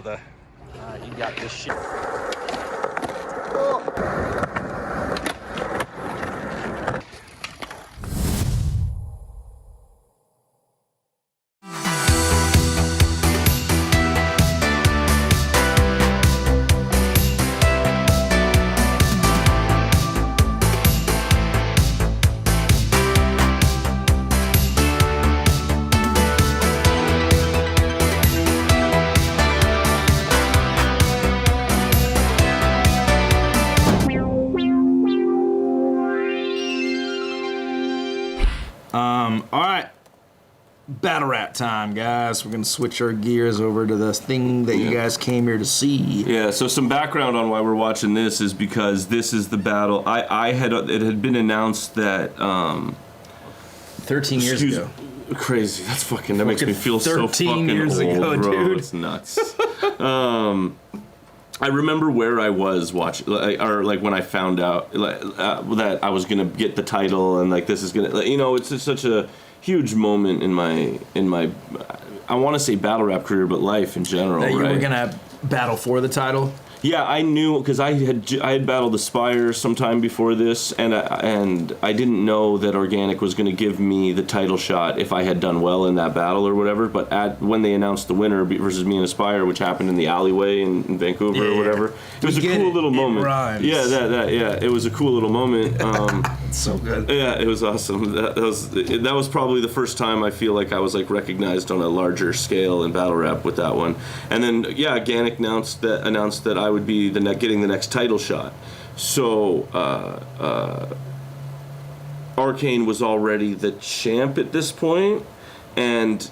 brother. You got this shit. Alright. Battle rap time, guys. We're gonna switch our gears over to this thing that you guys came here to see. Yeah, so some background on why we're watching this is because this is the battle. It had been announced that 13 years ago. Crazy. That makes me feel so fucking 13 years old, ago, bro. dude. It's nuts. I remember where I was watching, or like when I found out that I was gonna get the title, and like this is gonna, you know, it's just such a huge moment in my I want to say battle rap career, but life in general. That you right? were gonna battle for the title. Yeah, I knew because I had battled Aspire sometime before this, and I didn't know that Organic was going to give me the title shot if I had done well in that battle or whatever. But when they announced the winner versus me and Aspire, which happened in the alleyway in Vancouver or whatever, it was a cool little moment. Rhymes. Yeah, it was a cool little moment. It's so good. Yeah, it was awesome. That was probably the first time I feel like I was like recognized on a larger scale in battle rap with that one. And then Organic announced that I would be getting the next title shot. So ARCANE was already the champ at this point, and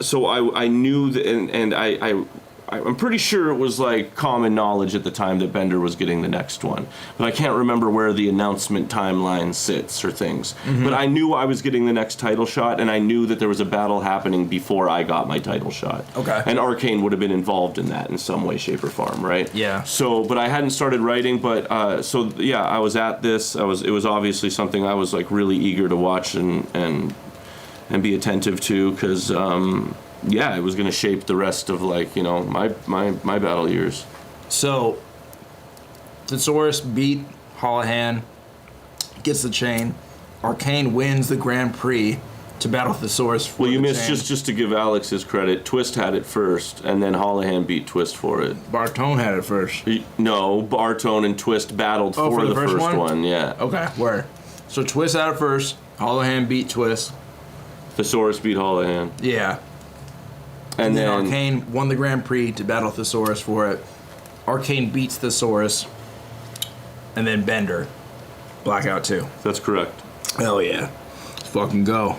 so I knew that, and I'm pretty sure it was like common knowledge at the time that Bender was getting the next one, but I can't remember where the announcement timeline sits or things. Mm-hmm. But I knew I was getting the next title shot, and I knew that there was a battle happening before I got my title shot. Okay. And ARCANE would have been involved in that in some way, shape, or form, right? Yeah. So, but I hadn't started writing, but I was at this. It was obviously something I was like really eager to watch and be attentive to, because it was going to shape the rest of, like, you know, my battle years. So, Thesaurus beat Holohan, gets the chain. ARCANE wins the Grand Prix to battle Thesaurus for Well, you the missed, chain. just to give Alex his credit, Twist had it first, and then Holohan beat Twist for it. Bartone had it first. No, Bartone and Twist battled for the first one, yeah. Okay, where? So Twist had it first, Holohan beat Twist. Thesaurus beat Holohan. Yeah. And then ARCANE won the Grand Prix to battle Thesaurus for it. ARCANE beats Thesaurus. And then Bender. Blackout 2. That's correct. Hell yeah. Let's fucking go.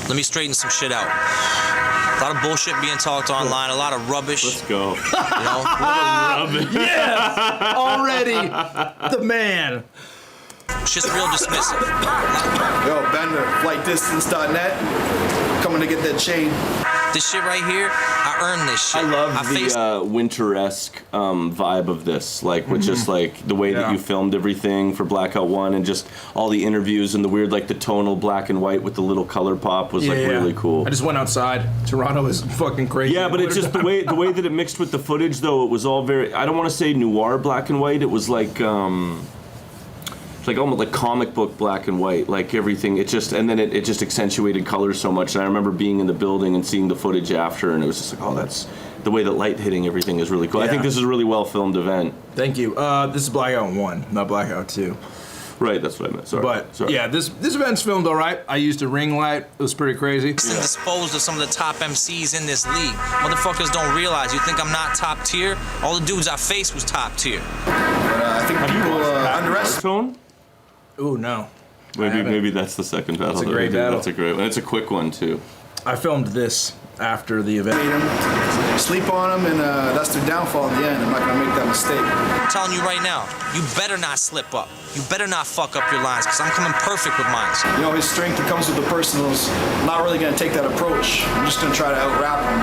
Let me straighten some shit out. A lot of bullshit being talked online, a lot of rubbish. Let's go. You know? Yes! Already the man. Shit's real dismissive. Yo, Bender, flightdistance.net, coming to get that chain. This shit right here, I earned this shit. I love the winter-esque vibe of this, like with just like the way that you filmed everything for Blackout 1, and just all the interviews and the weird, like the tonal black and white with the little color pop was like really cool. I just went outside. Toronto is fucking crazy. Yeah, but it's just the way that it mixed with the footage, though. It was all very, I don't want to say noir black and white. It was like like almost like comic book black and white, like everything. It just, and then it just accentuated colors so much. And I remember being in the building and seeing the footage after, and it was just like, oh, that's the way that light hitting everything is really cool. I think this is a really well filmed event. Thank you. This is Blackout 1, not Blackout 2. Right, that's what I meant. Sorry. Yeah, this event's filmed all right. I used a ring light. It was pretty crazy. Disposed of some of the top MCs in this league. Motherfuckers don't realize. You think I'm not top tier? All the dudes I faced was top tier. But I think people underestimate. Ooh, no. Maybe that's the second battle. That's a great battle. That's a great one. It's a quick one too. I filmed this after the event. Sleep on them, and that's their downfall in the end. I'm not gonna make that mistake. I'm telling you right now, you better not slip up. You better not fuck up your lines, because I'm coming perfect with mine. You know, his strength that comes with the personals. I'm not really gonna take that approach. I'm just gonna try to out-rap him.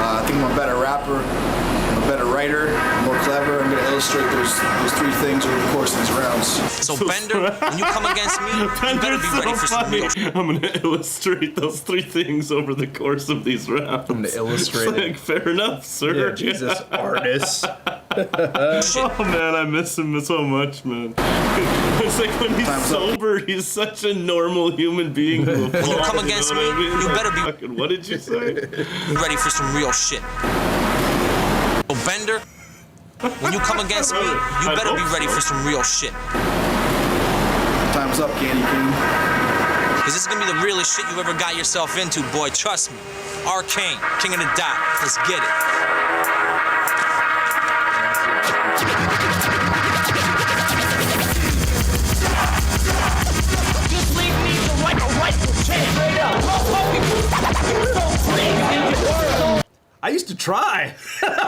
I think I'm a better rapper. I'm a better writer, more clever. I'm going to illustrate those 3 things over the course of these rounds. So Bender, when you come against me, you better be ready for some real shit. I'm going to illustrate those 3 things over the course of these rounds. I'm going to illustrate it. Fair enough, sir. Yeah, Jesus, artist. Oh man, I miss him so much, man. It's like when he's sober, he's such a normal human being. When you come against me, you better be fucking, what did you say? ready for some real shit. So Bender, when you come against me, you better be ready for some real shit. Time's up, Candy King. Cause this is gonna be the realest shit you ever got yourself into, boy. Trust me. Arcane, King of the Dot. Let's get it. Just leave me to like a rifle check. Straight up. I used to try.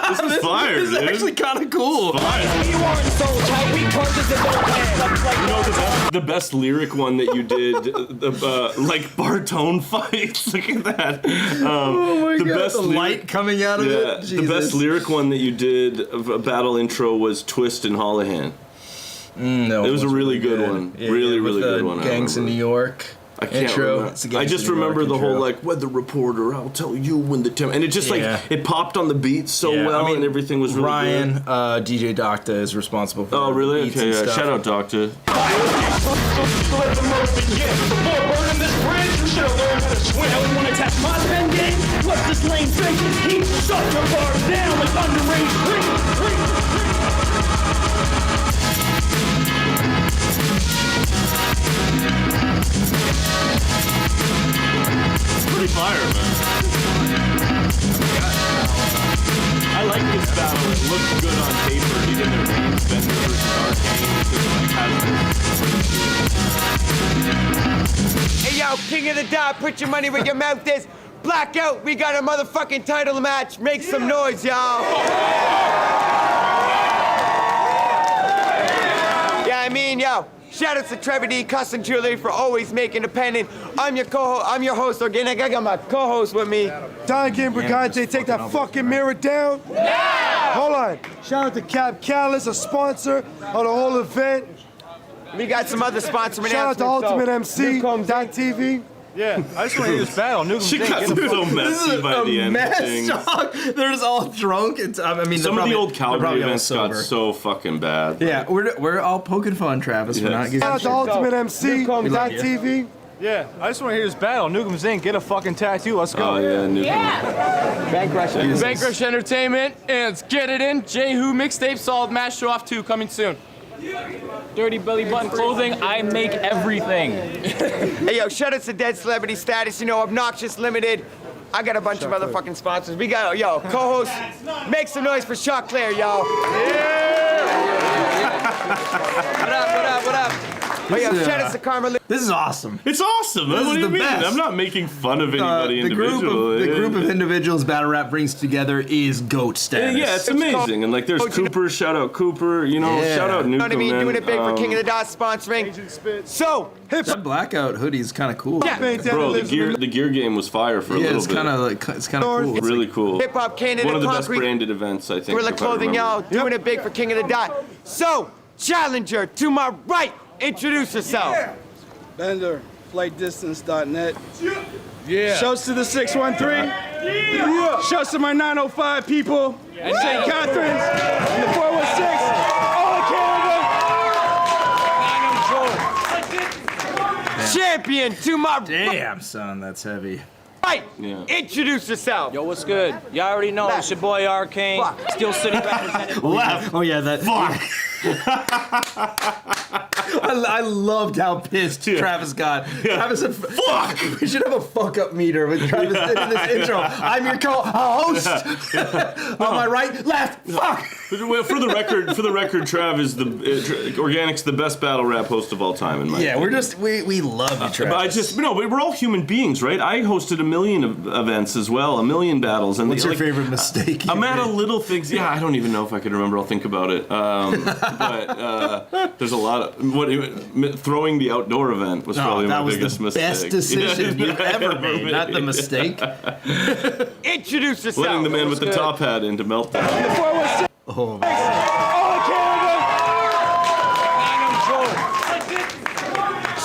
This is fire, This is dude. actually kind of cool. Fire. You aren't so tight. We punches that don't land. You know the best lyric one that you did, like Bartone fights. Look at that. Oh my the god, best the light coming out of Yeah, it. the best lyric one that you did of a battle intro was Twist and Holohan. No, It was a really good one. Yeah, really, with really the good one. I Gangs in remember. New York. I can't intro. remember. It's the I Gangs just in New York remember the whole intro. like weather reporter. I'll tell you when the temp, and it just Yeah. like it popped on the beat so Yeah, well, I mean, and everything was really Ryan, good. DJ Docta is responsible for Oh the really? beats Okay, and yeah. stuff. Shout out Doctor. Let the most begin. Before burning this bridge, you should have learned how to swim. Now you want to test my spin game? What's this lane think? Keep shut your guard down like underage free. Pretty fire, man. I like this battle. It looks good on paper. Even their names, Bender versus Arcane, just like has Hey yo, King of the Dot, put your money where your mouth is. Blackout, we got a motherfucking title match. Make some noise, y'all. Yeah, I mean, yo, shout out to Trevor D, Custom Jewelry for always making independent. I'm your host, Organic. I got my co-host with me. Don Brigante, take that fucking mirror down. Yeah! Hold on. Shout out to Cap Callis, a sponsor of the whole event. We got some other sponsor Shout out to Ultimate MC, comes TV. Yeah, I just want to hear this battle. She got so messy by the end of things. They're just all drunk. I mean, Some of the old Calgary Calgary events got so fucking bad. Yeah, we're all poking fun, Travis. We're Yes. not giving Shout out to Ultimate MC, love you. TV. Yeah, I just want to hear this battle. Newcomb's in, get a fucking tattoo. Let's go. Oh yeah, New Bank Rush. Bank Rush Entertainment, and let's get it in. Jehu mixtape, Solid Match Show Off 2 coming soon. Dirty Belly Button Clothing, I make everything. Hey yo, shout out to Dead Celebrity Status, you know, Obnoxious Limited. I got a bunch of motherfucking sponsors. We got, yo, co-host, make some noise for Shot Claire, y'all. What up? Hey yo, shout out to Karma. This is awesome. It's awesome. This What is do you the mean? best. I'm not making fun of anybody The group individually. of individuals battle rap brings together is GOAT status. Yeah, it's amazing. And like, there's Cooper. Shout out Cooper. You know, Yeah. shout out You know Newcomb. what I mean? man. Doing it big for King of the Dot sponsoring. So, That blackout hoodie is kind of cool. Yeah. Bro, the gear game was fire for a Yeah, little it's bit. kind of like cool. Really cool. Hip Hop Canada One of the best Concrete. branded events, I think. Gorilla if I Clothing, remember. y'all. Doing it big for King of the Dot. So, challenger to my right, introduce yourself. Bender, flightdistance.net. Yeah. Shouts to the 613. Yeah. Shouts to my 905 people. St. Catharines. And the 416. All of Canada. Champion to my Damn, son, that's heavy. right, Yeah. introduce yourself. Yo, what's good? Y'all already know it's your boy Arcane. Fuck. Still sitting back. Laugh. Oh yeah, that. Fuck. I loved how pissed Travis got. Travis said, "Fuck." We should have a fuck up meter with Travis in this intro. I'm your co-host. On my right, left. Fuck. Well, for the record, Trav is Organic's the best battle rap host of all time in my Yeah, opinion. we love you, Travis. But we're all human beings, right? I hosted a million events as well, a million battles. And What's your favorite mistake? I'm at a little things. Yeah, I don't even know if I could remember. I'll think about it. But there's a lot of. throwing the outdoor event was probably my biggest mistake. Best decision you've ever made, not the mistake. Introduce yourself. Letting the man with the top hat into meltdown. Oh,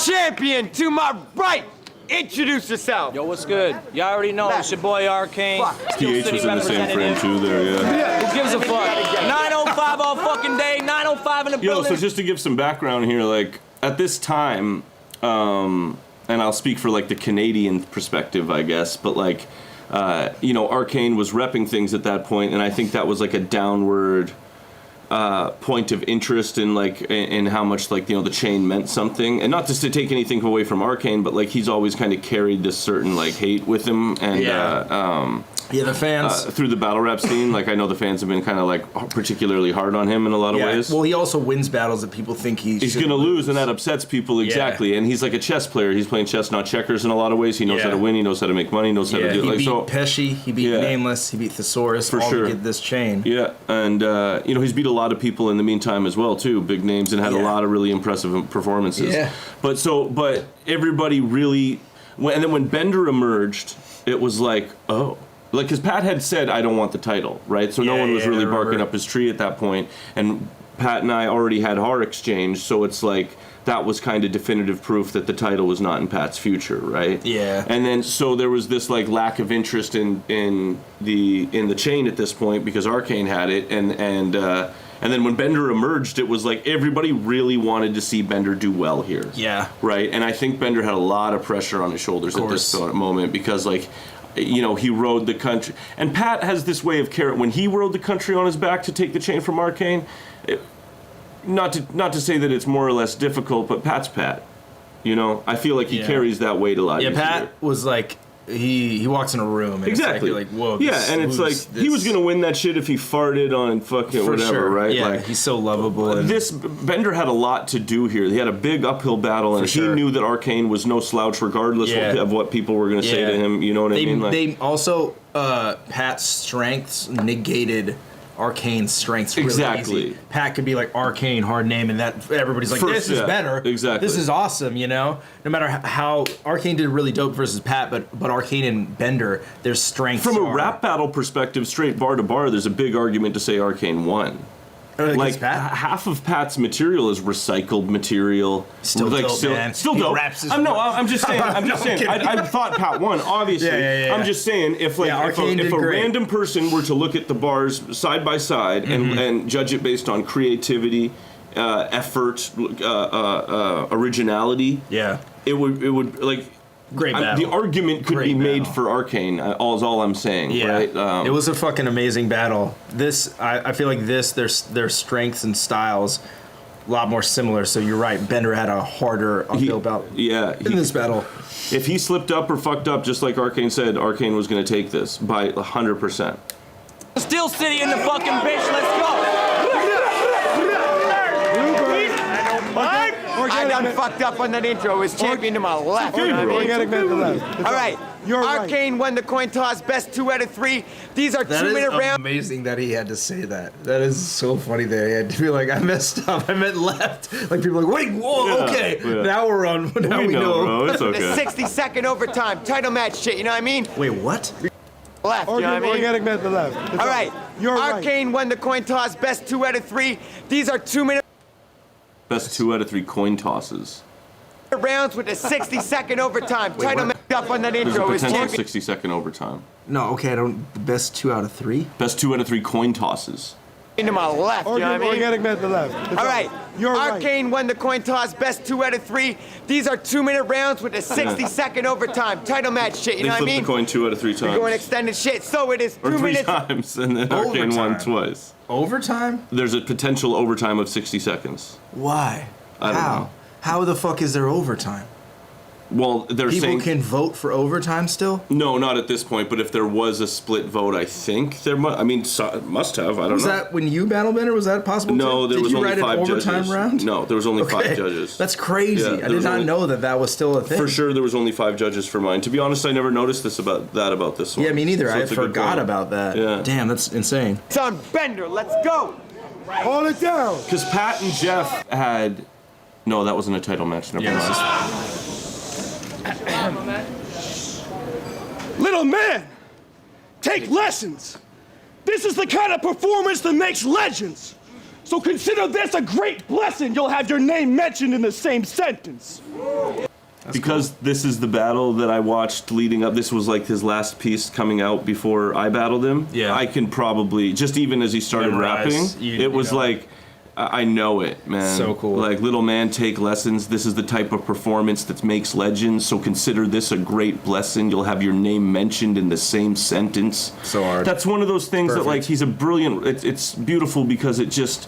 Champion to my right. Introduce yourself. Yo, what's good? Y'all already know it's your boy Arcane. PH was in the same frame too there, yeah. Who gives a fuck? 905 all fucking day, 905 in the building. So just to give some background here, like, at this time, and I'll speak for, like, the Canadian perspective, I guess, but, like, you know, Arcane was repping things at that point, and I think that was, like, a downward point of interest in, like, in how much, like, you know, the chain meant something. And not just to take anything away from Arcane, but, like, he's always kind of carried this certain, like, hate with him. And, the fans. Through the battle rap scene, like, I know the fans have been kind of, like, particularly hard on him in a lot of ways. Well, he also wins battles that people think he's going to lose, and that upsets people, exactly. Yeah. And he's like a chess player. He's playing chess, not checkers in a lot of ways. He knows how to win, he knows how to make money, he knows how to do it. He beat Pesci, he beat Nameless, he beat Thesaurus, for sure. To get this chain. Yeah, and, you know, he's beat a lot of people in the meantime as well, too, big names, and had a lot of really impressive performances. Yeah. But everybody really, and then when Bender emerged, it was like, oh. Like, because Pat had said, I don't want the title, right? So no one was really barking up his tree at that point. And Pat and I already had our exchange, so it's like, that was kind of definitive proof that the title was not in Pat's future, right? Yeah. And then, so there was this, like, lack of interest in the chain at this point, because Arcane had it, and then when Bender emerged, it was like everybody really wanted to see Bender do well here. Yeah. Right? And I think Bender had a lot of pressure on his shoulders at this moment, because, like, you know, he rode the country. And Pat has this way of when he rode the country on his back to take the chain from Arcane, not to say that it's more or less difficult, but Pat's Pat. You know, I feel like he carries that weight a lot. Yeah, Pat was like, he walks in a room and exactly. It's like whoa. Yeah, and it's like he was gonna win that shit if he farted on fucking whatever, right? Yeah, like, he's so lovable. And this Bender had a lot to do here. He had a big uphill battle, and he knew that Arcane was no slouch, regardless of what people were gonna say to him. You know what I mean? Like, they also Pat's strengths negated Arcane's strengths really easy. Pat could be like Arcane, hard name, and that everybody's like, this is better. Exactly. This is awesome, you know? No matter how Arcane did really dope versus Pat, but Arcane and Bender, their strengths from a rap battle perspective, straight bar to bar, there's a big argument to say Arcane won. Like half of Pat's material is recycled material. Still like, dope, man. Still dope. I'm just saying. I thought Pat won, obviously. I'm just saying if a random person were to look at the bars side by side and judge it based on creativity, effort, originality, it would like. Great battle. The argument could be made for Arcane. Is all I'm saying. Yeah, right? It was a fucking amazing battle. This, I feel like their strengths and styles, a lot more similar. So you're right. Bender had a harder uphill battle. Yeah, in this battle. If he slipped up or fucked up, just like Arcane said, Arcane was going to take this by 100%. Steel City in the fucking bitch. Let's go. I done fucked up on that intro. It was champion to my left. Okay, Organic man to the left. All right. Arcane won the coin toss, best 2 out of 3. These are 2-minute rounds. Amazing that he had to say that. That is so funny that he had to be like, I messed up. I meant left. Like people are like, wait, whoa, okay. Yeah. Now we're on. Now we know. Bro, it's okay. The 60-second overtime title match shit. You know what I mean? Wait, what? Left. You know what I mean? Organic man to the left. All right. Arcane won the coin toss, best 2 out of 3. These are 2-minute. Best 2 out of 3 coin tosses. Rounds with a 60-second overtime. Title match up on that intro. There's a potential 60-second overtime. No, okay, I don't. The best 2 out of 3. Best 2 out of 3 coin tosses. Into my left. You know what I mean? Organic man to the left. All right. Arcane won the coin toss, best 2 out of 3. These are 2-minute rounds with a 60-second overtime. Title match shit. You know what I mean? They flipped the coin 2 out of 3 times. We're going extended shit. So it is 2 minutes. 3 times, and then Arcane won twice. Overtime? There's a potential overtime of 60 seconds. Why? I don't know. How the fuck is there overtime? Well, they're saying... People can vote for overtime still? No, not at this point, but if there was a split vote, I think there must... I mean, must have, I don't know. Was that when you battle Bender? Was that possible? No, there was only 5 judges. Did you write an overtime round? No, there was only 5 judges. That's crazy. Yeah, I did not know that was still a thing. For sure, there was only 5 judges for mine. To be honest, I never noticed about this one. Yeah, me neither. So I forgot about that. Yeah. Damn, that's insane. It's on Bender. Let's go. Hold it down. Because Pat and Jeff had No, that wasn't a title match. Never mind. Little man, take lessons. This is the kind of performance that makes legends. So consider this a great blessing. You'll have your name mentioned in the same sentence. Because this is the battle that I watched leading up. This was like his last piece coming out before I battled him. Yeah. I can probably, just even as he started Memorize. rapping, it was like, I know it, man. So cool. Like, little man, take lessons. This is the type of performance that makes legends. So consider this a great blessing. You'll have your name mentioned in the same sentence. So hard. That's one of those things Perfect. that, like, he's a brilliant. It's beautiful because it just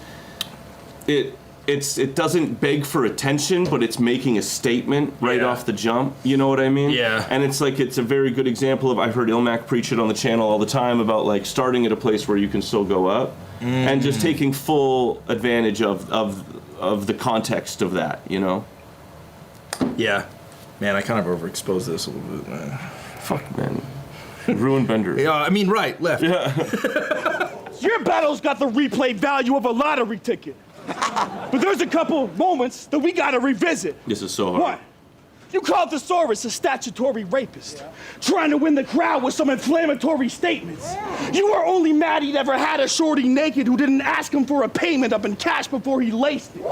it doesn't beg for attention, but it's making a statement right off the jump. You know what I mean? Yeah. And it's like, it's a very good example of, I've heard Ilmac preach it on the channel all the time about like starting at a place where you can still go up and just taking full advantage of the context of that, you know? Yeah. Man, I kind of overexposed this a little bit, man. Fuck, man. Ruined Bender. Yeah, I mean, right, left. Your battle's got the replay value of a lottery ticket. But there's a couple moments that we gotta revisit. This is so hard. One, you called Thesaurus a statutory rapist, trying to win the crowd with some inflammatory statements. You were only mad he'd ever had a shorty naked who didn't ask him for a payment up in cash before he laced it.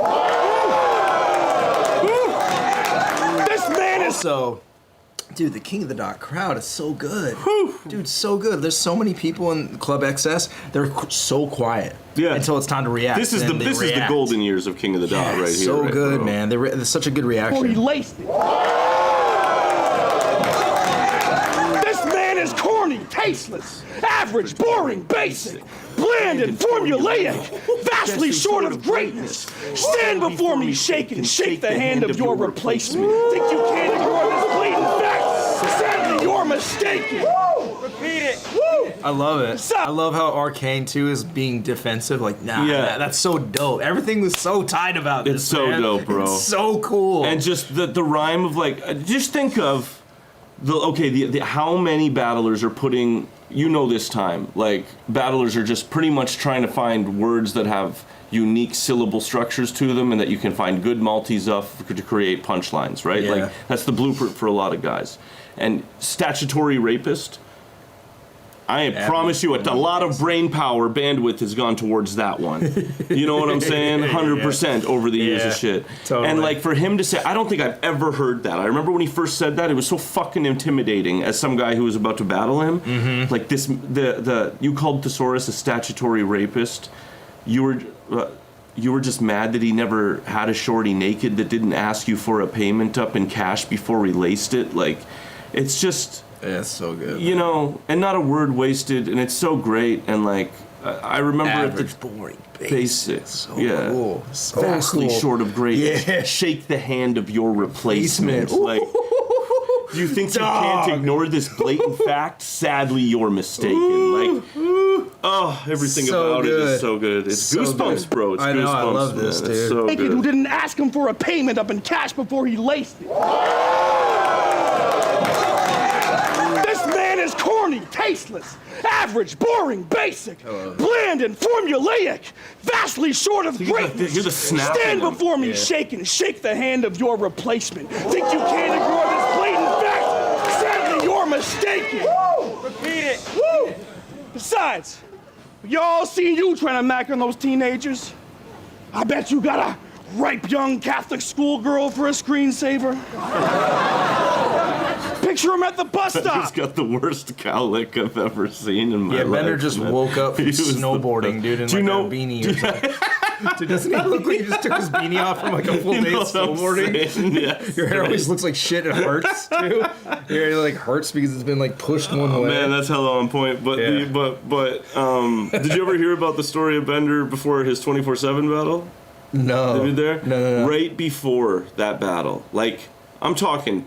This man is So, dude, the King of the Dot crowd is so good. Dude, so good. There's so many people in Club XS. They're so quiet. Yeah. Until it's time to react. This is and the then they react. golden years of King of the Dot right here. So right, good, bro. man. There's such a good before he reaction. laced it. This man is corny, tasteless, average, boring, basic, bland and formulaic, vastly short of greatness. Stand before me, shake the hand of your replacement. Think you can't ignore this blatant fact? Sadly, you're mistaken. Repeat it. I love it. I love how Arcane 2 is being defensive. Like, nah, that's so dope. Everything was so tight about this. It's so man. dope, bro. It's so cool. And just the rhyme of like, just think of the how many battlers are putting, you know, this time, like battlers are just pretty much trying to find words that have unique syllable structures to them and that you can find good multis of to create punchlines, right? Yeah. Like that's the blueprint for a lot of guys. And statutory rapist, I promise you, a lot of brain power bandwidth has gone towards that one. You know what I'm saying? 100% over the years of shit. Totally. And like for him to say, I don't think I've ever heard that. I remember when he first said that, it was so fucking intimidating as some guy who was about to battle him. Like this, you called Thesaurus a statutory rapist. You were just mad that he never had a shorty naked that didn't ask you for a payment up in cash before he laced it. Like, it's just. Yeah, it's so good. You know, and not a word wasted, and it's so great. And like, I remember Average, boring, basic, So cool, so vastly cool. short of greatness. Yeah. Shake the hand of your replacement. Like, do you think you can't ignore this blatant fact? Sadly, you're mistaken. Like, oh, everything So about it good. is so good. It's So goosebumps, good. bro. It's I know, goosebumps, I love this, man. It's dude. so Naked who good. didn't ask him for a payment up in cash before he laced it. This man is corny, tasteless, average, boring, basic, bland and formulaic, vastly short of greatness. hear the snap Stand in him. before me, shake the hand of your replacement. Think you can't ignore this blatant fact? Sadly, you're mistaken. Repeat it. Woo! Besides, y'all seen you trying to mac on those teenagers? I bet you got a ripe young Catholic schoolgirl for a screensaver. Picture him at the bus He's stop. got the worst cowlick I've ever seen in my life. Yeah, Bender just man. woke up from He was the snowboarding, dude, in Do you like know- a beanie or something. Dude, doesn't he look like he just took his beanie off from like a full You day know of what I'm snowboarding? saying? Yes. Your hair always looks like shit. It hurts too. Your hair like hurts because it's been like pushed one way. Man, that's hella on point. But Yeah. did you ever hear about the story of Bender before his 24/7 battle? No. Have you there? No. Right before that battle, like I'm talking.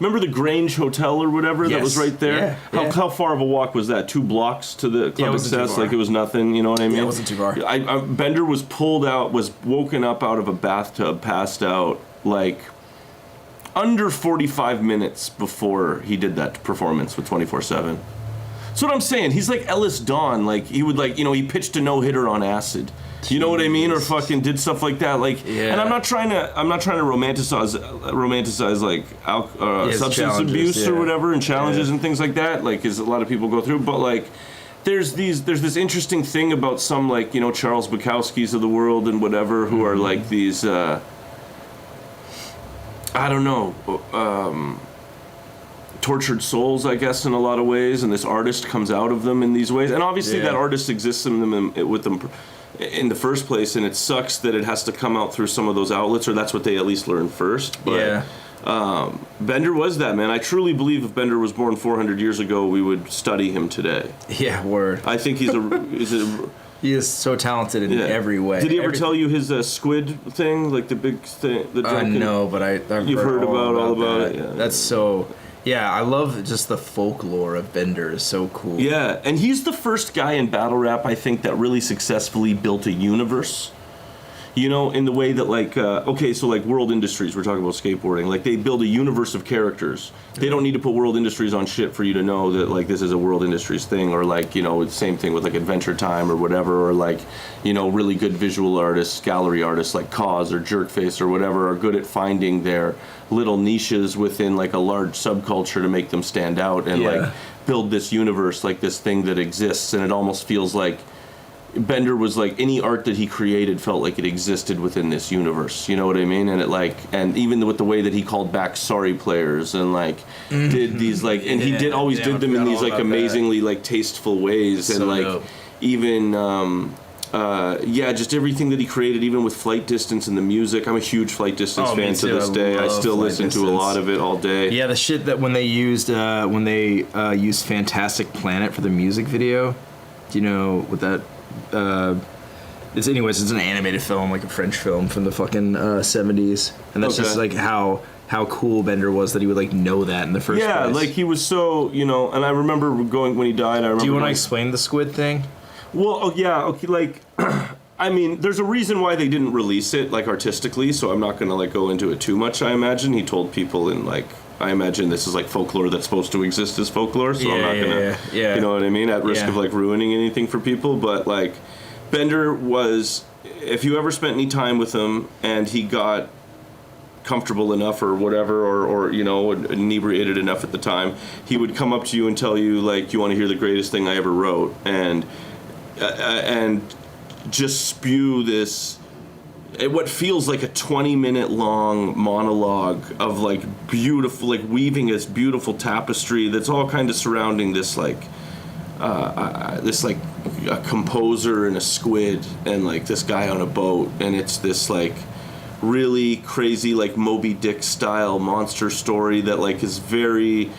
Remember the Grange Hotel or whatever that was Yes. right there? Yeah. How far of a walk was that? 2 blocks to the it Club wasn't too Access? far. Like it was nothing. You know what I mean? it wasn't too far. Bender was pulled out, was woken up out of a bathtub, passed out, like under 45 minutes before he did that performance with 24/7. That's what I'm saying. He's like Ellis Dawn. Like he would like he pitched a no-hitter on acid. You know what I mean? Or fucking did stuff like that. Like, and I'm not trying to romanticize like substance abuse or whatever and challenges and things like that. Like, as a lot of people go through. But like, there's this interesting thing about some like Charles Bukowskis of the world and whatever who are like these I don't know. Tortured souls, I guess, in a lot of ways, and this artist comes out of them in these ways, and obviously that artist exists in them with them in the first place, and it sucks that it has to come out through some of those outlets, or that's what they at least learn first. But Bender was that, man. I truly believe if Bender was born 400 years ago, we would study him today. Yeah, word. I think he's he is so talented in every way. Did he ever tell you his squid thing, like the big thing? No, but I've heard all about it. Yeah, that's so. Yeah, I love just the folklore of Bender is so cool. Yeah, and he's the first guy in battle rap, I think, that really successfully built a universe. In the way that, like, so, like, World Industries, we're talking about skateboarding, like, they build a universe of characters. They don't need to put World Industries on shit for you to know that, like, this is a World Industries thing, or, like, the same thing with, like, Adventure Time or whatever, or, like, really good visual artists, gallery artists like Cause or Jerkface or whatever are good at finding their little niches within, like, a large subculture to make them stand out and, like, build this universe, like, this thing that exists, and it almost feels like Bender was like any art that he created felt like it existed within this universe. You know what I mean? And it and even with the way that he called back sorry players and like did these like, and he always did them in these like amazingly like tasteful ways and like dope. Even just everything that he created, even with Flight Distance and the music. I'm a huge Flight Distance fan to this day. I still listen to a lot of it all day. Yeah, the shit that when they used Fantastic Planet for the music video. Do you know what that? It's an animated film, like a French film from the fucking 70s, and that's just like how cool Bender was that he would like know that in the first place. Yeah, like he was so and I remember going when he died. Do you want to explain the squid thing? Well, okay, like I mean, there's a reason why they didn't release it like artistically, so I'm not gonna like go into it too much. I imagine he told people in like. I imagine this is like folklore that's supposed to exist as folklore, so I'm not gonna, you know what I mean, at risk of like ruining anything for people. But like, Bender was, if you ever spent any time with him and he got comfortable enough or whatever, or inebriated enough at the time, he would come up to you and tell you like, you want to hear the greatest thing I ever wrote, and just spew this. What feels like a 20-minute long monologue of like beautiful, like weaving this beautiful tapestry that's all kind of surrounding this like a composer and a squid and like this guy on a boat, and it's this like really crazy like Moby Dick style monster story that like is very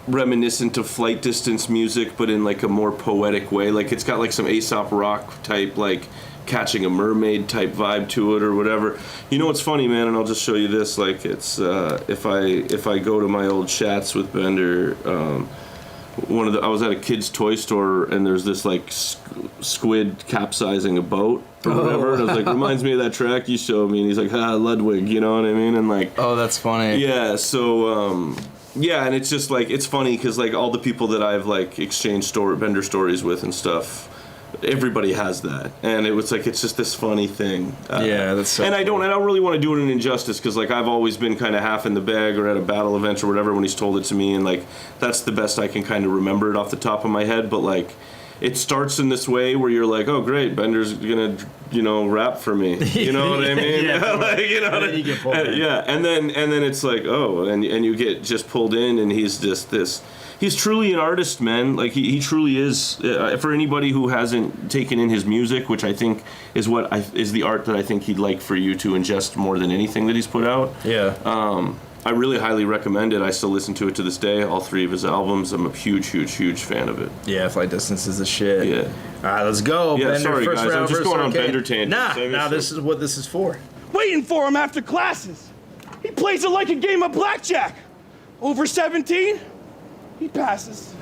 reminiscent of Flight Distance music, but in like a more poetic way. Like it's got like some Aesop Rock type, like Catching a Mermaid type vibe to it or whatever. You know what's funny, man, and I'll just show you this. Like it's if I go to my old chats with Bender, I was at a kid's toy store and there's this like squid capsizing a boat or whatever, and I was like, reminds me of that track you showed me, and he's like, Ludwig, you know what I mean? And like, oh, that's funny. Yeah, so yeah, and it's just like, it's funny because like all the people that I've like exchanged Bender stories with and stuff, everybody has that, and it was like, it's just this funny thing. Yeah, that's so. And cool. I don't really want to do it an injustice because like I've always been kind of half in the bag or at a battle event or whatever when he's told it to me, and like that's the best I can kind of remember it off the top of my head. But like it starts in this way where you're like, oh great, Bender's gonna rap for me, you know what I mean? Yeah, like, and then you get pulled in. Yeah, and then it's like, oh, and you get just pulled in, and he's just this. He's truly an artist, man. Like he truly is. For anybody who hasn't taken in his music, which I think is is the art that I think he'd like for you to ingest more than anything that he's put out. Yeah. I really highly recommend it. I still listen to it to this day. All 3 of his albums. I'm a huge fan of it. Yeah, Flight Distance is the shit. Yeah. All right, let's go. Yeah, Bender, sorry first guys. round I'm just going on Arcane. Bender tangents. Nah, this is what this is for. Waiting for him after classes. He plays it like a game of blackjack. Over 17, he passes.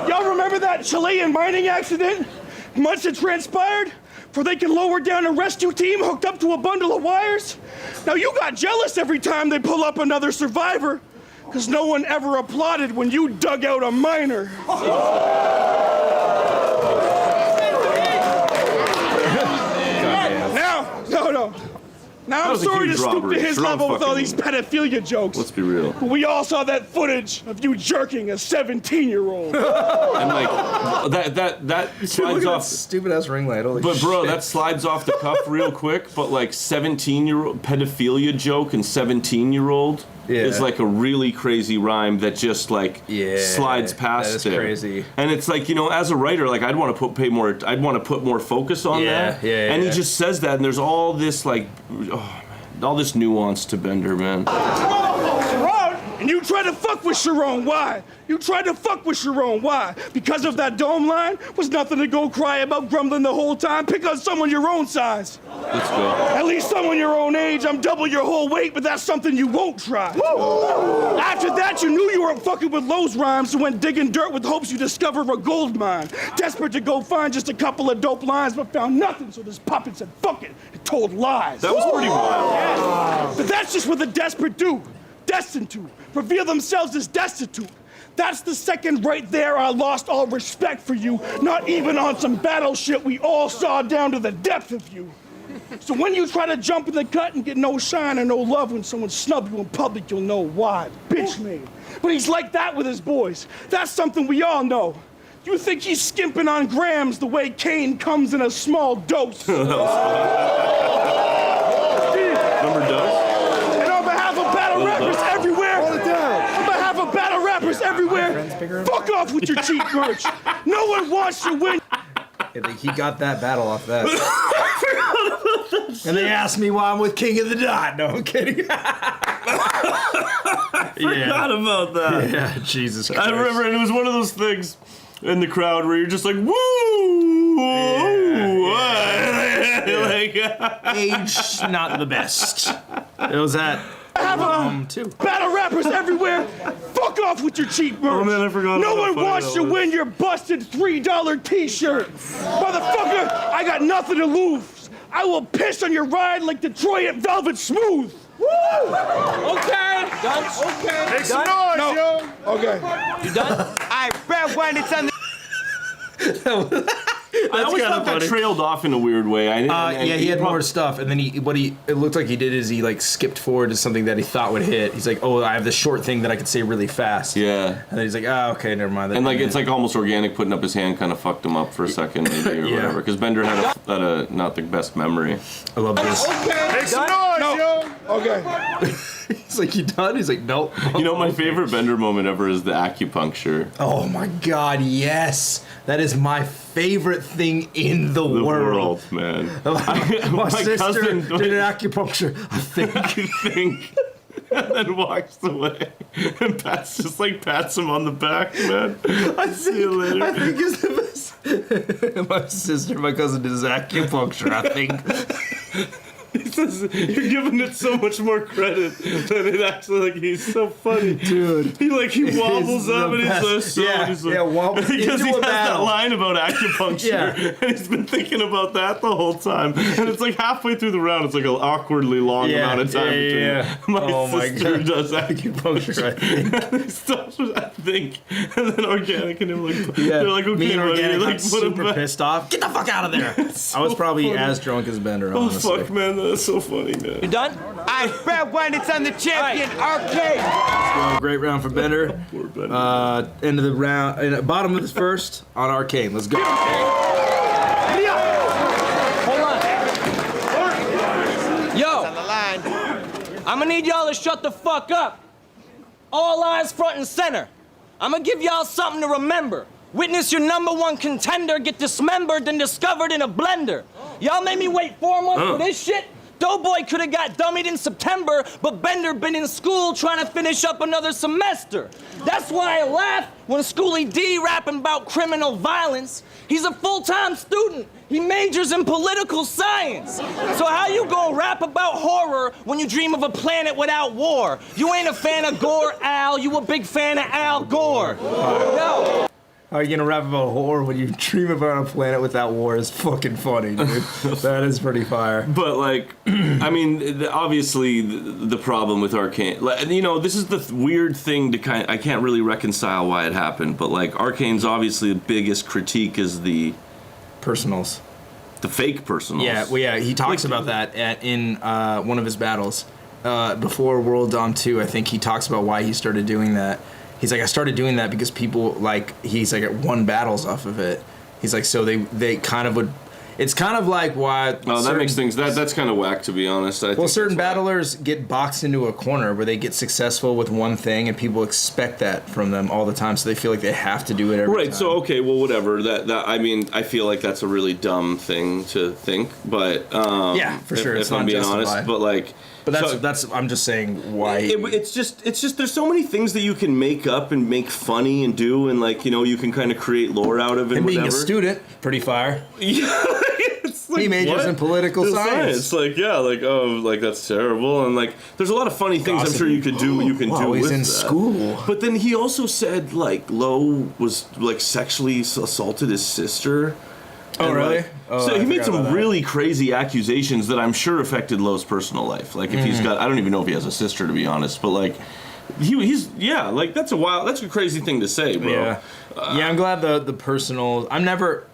Y'all remember that Chilean mining accident? Much had transpired, for they can lower down a rescue team hooked up to a bundle of wires? Now you got jealous every time they pull up another survivor, because no one ever applauded when you dug out a minor. Now I'm sorry to stoop to his level with all these pedophilia jokes. Let's be real. But we all saw that footage of you jerking a 17-year-old. And like that slides off. Stupid ass ring light. Holy But bro, shit. that slides off the cuff real quick. But like 17-year-old pedophilia joke and 17-year-old is like a really crazy rhyme that just like slides past that is it. Crazy. And it's like, you know, as a writer, like I'd want to put more focus on that. And he just says that, and there's all this like, all this nuance to Bender, man. And you tried to fuck with Sharon. Why? You tried to fuck with Sharon. Why? Because of that dome line? Was nothing to go cry about, grumbling the whole time. Pick on someone your own size. Let's go. At least someone your own age. I'm double your whole weight, but that's something you won't try. After that, you knew you weren't fucking with Lowe's rhymes, so went digging dirt with hopes you discover a gold mine. Desperate to go find just a couple of dope lines, but found nothing, so this puppet said, fuck it, and told lies. That was pretty wild. But that's just what the desperate do. Destined to reveal themselves as destitute. That's the second right there I lost all respect for you. Not even on some battle shit we all saw down to the depth of you. So when you try to jump in the cut and get no shine or no love when someone snubs you in public, you'll know why. Bitch made. But he's like that with his boys. That's something we all know. You think he's skimping on grams the way Kane comes in a small dose. Remember dose? Rappers everywhere. On behalf of battle rappers everywhere, fuck off with your cheap merch. No one wants to win. He got that battle off that. And they asked me why I'm with King of the Dot. No, I'm kidding. Forgot about that. Yeah, Jesus Christ. I remember, and it was one of those things in the crowd where you're just like, woo! Like, age not the best. It was that. Too. Battle rappers everywhere, fuck off with your cheap merch. Oh man, I forgot. No one wants to win your busted $3 t-shirt. Motherfucker, I got nothing to lose. I will piss on your ride like Detroit at Velvet Smooth. Woo! Okay. Done. Okay. Make some noise, yo. Okay. You done? I bet when it's on the... I always thought that trailed off in a weird way. Yeah, he had more stuff, and then it looked like he did is he like skipped forward to something that he thought would hit. He's like, oh, I have this short thing that I could say really fast. Yeah. And then he's like, oh, okay, never mind. And like it's like almost organic. Putting up his hand kind of fucked him up for a second, maybe or whatever. Because Bender had a not the best memory. I love this. Okay. Make some noise, yo. Okay. He's like, you done? He's like, nope. You know, my favorite Bender moment ever is the acupuncture. Oh my God, yes. That is my favorite thing in the world. Man. My sister did an acupuncture, I think. And then walks away. And Pat's just like pats him on the back, man. See you later. I think it's the best. My sister, my cousin did his acupuncture, I think. He says you're giving it so much more credit than it actually. Like he's so funny, dude. He wobbles up and he's wobbles because he has that line about acupuncture, and he's been thinking about that the whole time. And it's like halfway through the round, it's like an awkwardly long amount of time between. My sister does acupuncture. I think. He stops with I think, and then Organic and him like they're like okay, me and Organic like got super pissed off. Get the fuck out of there! I was probably as drunk as Bender. Honestly. Oh fuck, man. That's so funny, man. You done? I bet when it's on the champion arcade. Great round for Bender. End of the round, bottom of the first on Arcane. Let's go. Hold on. Yo, On the line. I'm gonna need y'all to shut the fuck up. All eyes front and center. I'm gonna give y'all something to remember. Witness your #1 contender get dismembered and discovered in a blender. Y'all made me wait 4 months for this shit? Doughboy could have got dummied in September, but Bender been in school trying to finish up another semester. That's why I laugh when Schoolie D rapping about criminal violence. He's a full-time student. He majors in political science. So how you gonna rap about horror when you dream of a planet without war? You ain't a fan of Gore, Al. You a big fan of Al Gore. Yo. How are you gonna rap about horror when you dream about a planet without war is fucking funny, dude. That is pretty fire. But like, I mean, obviously the problem with Arcane, you know, this is the weird thing to I can't really reconcile why it happened. But like, Arcane's obviously the biggest critique is the personals, the fake personals. Yeah, well, yeah, he talks about that in one of his battles before World Dom 2. I think he talks about why he started doing that. He's like, I started doing that because people, like, he's like, won battles off of it. He's like, so they kind of would, it's kind of like why... Oh, that makes things, that's kind of whack, to be honest. I think certain battlers get boxed into a corner where they get successful with one thing and people expect that from them all the time, so they feel like they have to do it every time. Right, so, okay, well, whatever. That I mean, I feel like that's a really dumb thing to think, but... yeah, for sure, if I'm being honest, but like... But that's I'm just saying why it's just there's so many things that you can make up and make funny and do, and like, you know, you can kind of create lore out of it. And being whatever. A student, pretty fire. Yeah, it's like, he majors in political science. Like, yeah, like, oh, like that's terrible, and like there's a lot of funny things I'm sure you could do. You can do he's with in that. School. But then he also said like Lowe was like sexually assaulted his sister. Oh, really? Like, so he made some really crazy accusations that I'm sure affected Lowe's personal life. Like, if he's got, I don't even know if he has a sister, to be honest, but like, he's yeah, like that's a crazy thing to say, bro. Yeah, yeah. I'm glad the personal. I'm never,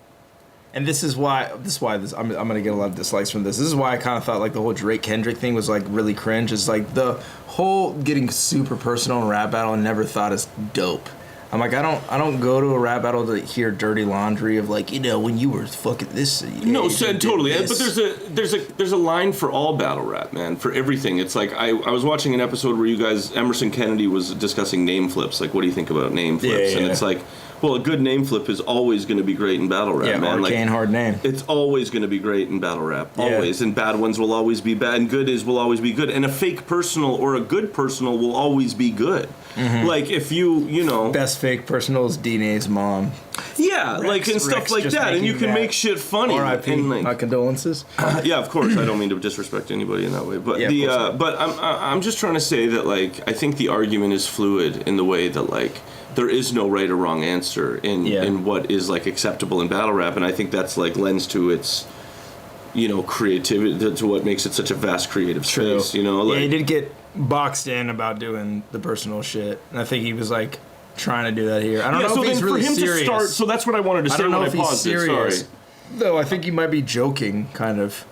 and this is why I'm gonna get a lot of dislikes from this. This is why I kind of thought like the whole Drake Kendrick thing was like really cringe. Is like the whole getting super personal in rap battle. I never thought is dope. I'm like, I don't go to a rap battle to hear dirty laundry of like, you know, when you were fucking this. No, totally. But there's a line for all battle rap, man, for everything. It's like I was watching an episode where you guys, Emerson Kennedy was discussing name flips. Like, what do you think about name flips? Yeah. And it's like, well, a good name flip is always going to be great in battle rap, man. Arcane, like, hard name. It's always going to be great in battle rap, always. And bad ones will always be bad, and good will always be good. And a fake personal or a good personal will always be good. Mm-hmm. Like, if you know... Best fake personal is DNA's mom. Yeah, like, and stuff like that. And you can make shit funny. R.I.P. Like, my condolences. Yeah, of course. I don't mean to disrespect anybody in that way. But but I'm just trying to say that, like, I think the argument is fluid in the way that, like, there is no right or wrong answer in what is like acceptable in battle rap, and I think that's like lends to its, you know, creativity, to what makes it such a vast creative space. You know, like, yeah, he did get boxed in about doing the personal shit, and I think he was like trying to do that here. I don't know if he's really serious. So that's what I wanted to say when I paused it. Sorry. Though I think he might be joking, kind of.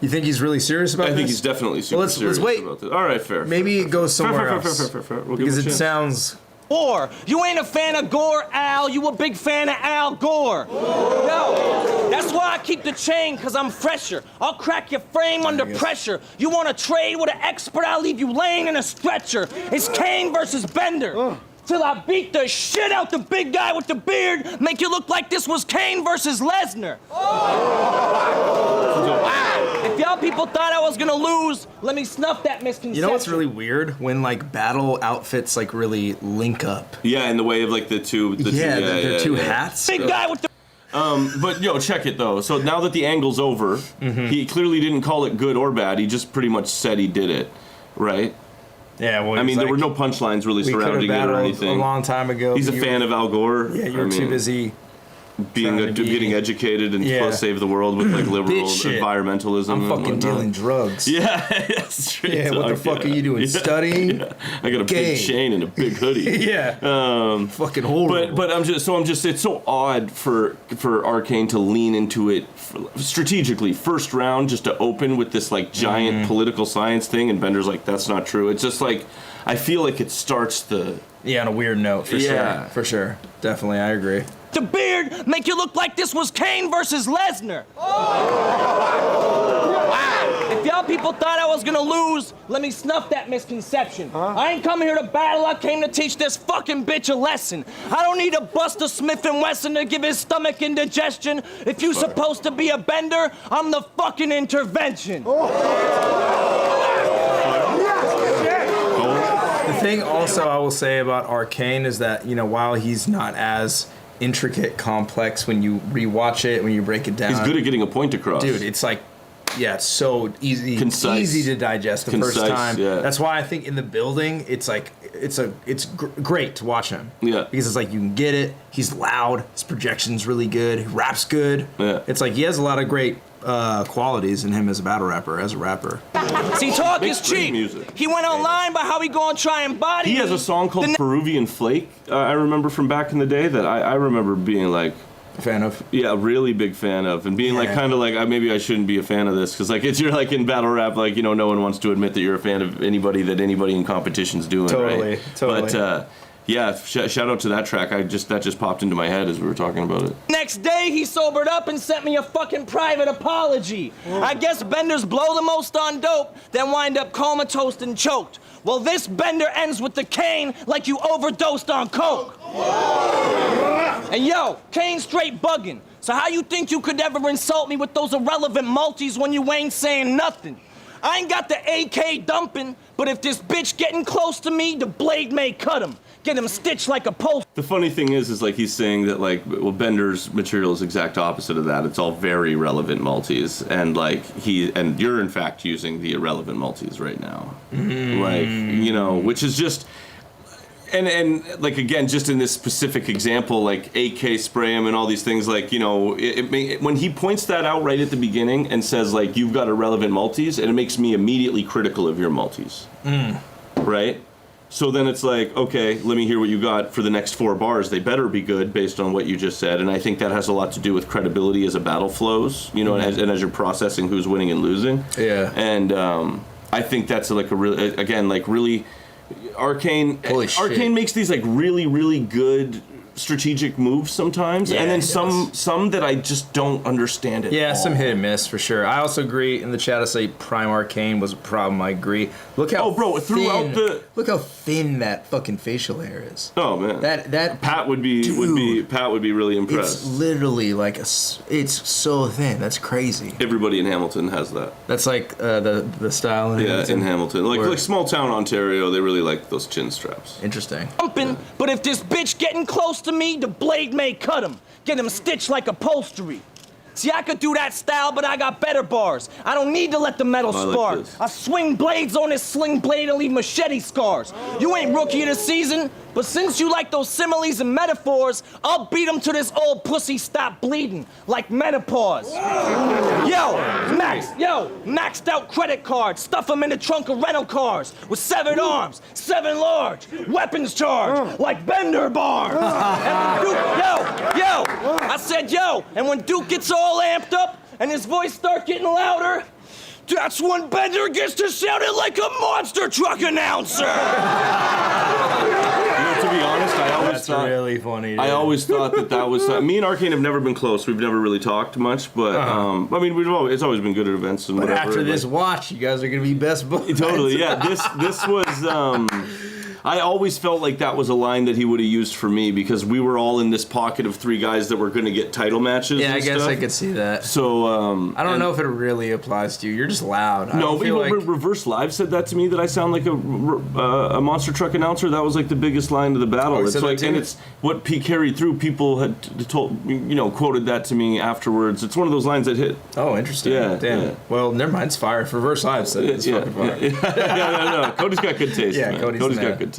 You think he's really serious about this? I think he's definitely super serious about this. All right, fair. Maybe it goes somewhere else. Fair. Because it sounds... Or you ain't a fan of Gore, Al. You a big fan of Al Gore. No, that's why I keep the chain, because I'm fresher. I'll crack your frame under pressure. You want to trade with an expert? I'll leave you laying in a stretcher. It's Kane versus Bender. Till I beat the shit out the big guy with the beard, make you look like this was Kane versus Lesnar. If y'all people thought I was gonna lose, let me snuff that misconception. You know what's really weird? When like battle outfits like really link up. Yeah, in the way of like the two hats. Big guy with the... But yo, check it though. So now that the angle's over, he clearly didn't call it good or bad. He just pretty much said he did it, right? Yeah, well, I mean, there were no punchlines really surrounding it or anything. A long time ago. He's a fan of Al Gore. Yeah, you were too busy getting educated and plus save the world with like liberal environmentalism. I'm fucking dealing drugs. Yeah, that's true. Yeah, what the fuck are you doing? Studying? Yeah. I got a big chain and a big hoodie. Yeah. Fucking horrible. But I'm just it's so odd for Arcane to lean into it strategically first round just to open with this like giant political science thing, and Bender's like, that's not true. It's just like, I feel like it starts the on a weird note for sure. Definitely, I agree. The beard make you look like this was Kane versus Lesnar. If y'all people thought I was gonna lose, let me snuff that misconception. I ain't coming here to battle, I came to teach this fucking bitch a lesson. I don't need a Buster Smith and Wesson to give his stomach indigestion. If you supposed to be a bender, I'm the fucking intervention. The thing also I will say about Arcane is that, you know, while he's not as intricate, complex when you rewatch it, when you break it down, he's good at getting a point across. Dude, it's like, it's so easy, concise. easy to digest the first time. Yeah. That's why I think in the building, it's like great to watch him. Yeah. Because it's like you can get it. He's loud. His projection's really good. He raps good. Yeah. It's like he has a lot of great qualities in him as a battle rapper, as a rapper. See, talk Makes is great cheap. music. He went online about how he gonna try and body He has a song called Peruvian Flake. I remember from back in the day that I remember being like, Fan of. yeah, a really big fan of, and being like, kind of like, maybe I shouldn't be a fan of this, because like you're like in battle rap, like, you know, no one wants to admit that you're a fan of anybody in competition's doing. Totally, right? totally. But yeah, shout out to that track. That just popped into my head as we were talking about it. Next day, he sobered up and sent me a fucking private apology. I guess Benders blow the most on dope, then wind up comatose and choked. Well, this Bender ends with the cane like you overdosed on coke. And yo, Kane's straight bugging. So how you think you could ever insult me with those irrelevant multis when you ain't saying nothing? I ain't got the AK dumping, but if this bitch getting close to me, the blade may cut him. Get him stitched like a post. The funny thing is like he's saying that like, well, Bender's material is exact opposite of that. It's all very relevant multis, and like you're in fact using the irrelevant multis right now, like, you know, which is just. And like, again, just in this specific example, like AK spray him and all these things, like, you know, when he points that out right at the beginning and says, like, you've got irrelevant multis, and it makes me immediately critical of your multis. Right? So then it's like, okay, let me hear what you got for the next 4 bars. They better be good based on what you just said. And I think that has a lot to do with credibility as a battle flows, you know, and as you're processing who's winning and losing. Yeah. And I think that's like a really, again, like really... Arcane makes these like really good strategic moves sometimes, and then some that I just don't understand at all. Some hit and miss for sure. I also agree in the chat. I say Prime Arcane was a problem. I agree. Look how look how thin that fucking facial hair is. Oh man, that Pat would be really impressed. It's literally like it's so thin. That's crazy. Everybody in Hamilton has that. That's like the style in Hamilton. In Hamilton, like small town Ontario, they really like those chin straps. Interesting. But if this bitch getting close to me, the blade may cut him. Get him stitched like upholstery. See, I could do that style, but I got better bars. I don't need to let the metal spark. I swing blades on this sling blade and leave machete scars. You ain't rookie of the season, but since you like those similes and metaphors, I'll beat him to this old pussy stop bleeding, like menopause. Maxed out credit cards, stuff them in the trunk of rental cars, with 7 arms, 7 large, weapons charged, like Bender bars. And when Duke, I said and when Duke gets all amped up and his voice starts getting louder, that's when Bender gets to sound it like a monster truck announcer. To be honest, really funny. Dude. I always thought that was me and Arcane have never been close. We've never really talked much, but I mean, it's always been good at events and whatever. After this watch, you guys are gonna be best buddies. Totally, yeah. This was. I always felt like that was a line that he would have used for me, because we were all in this pocket of 3 guys that were going to get title matches. Yeah, and I guess stuff. I could see that. So I don't know if it really applies to you. You're just loud. No, but Reverse Live said that to me, that I sound like a monster truck announcer. That was like the biggest line of the battle. It's like, and it's what he carried through. People had quoted that to me afterwards. It's one of those lines that hit. Oh, interesting. Yeah. Damn. Yeah. Well, never mind. It's fire. Reverse Live said it's fucking fire. No. Cody's got good taste. Yeah, man. Cody's got good taste.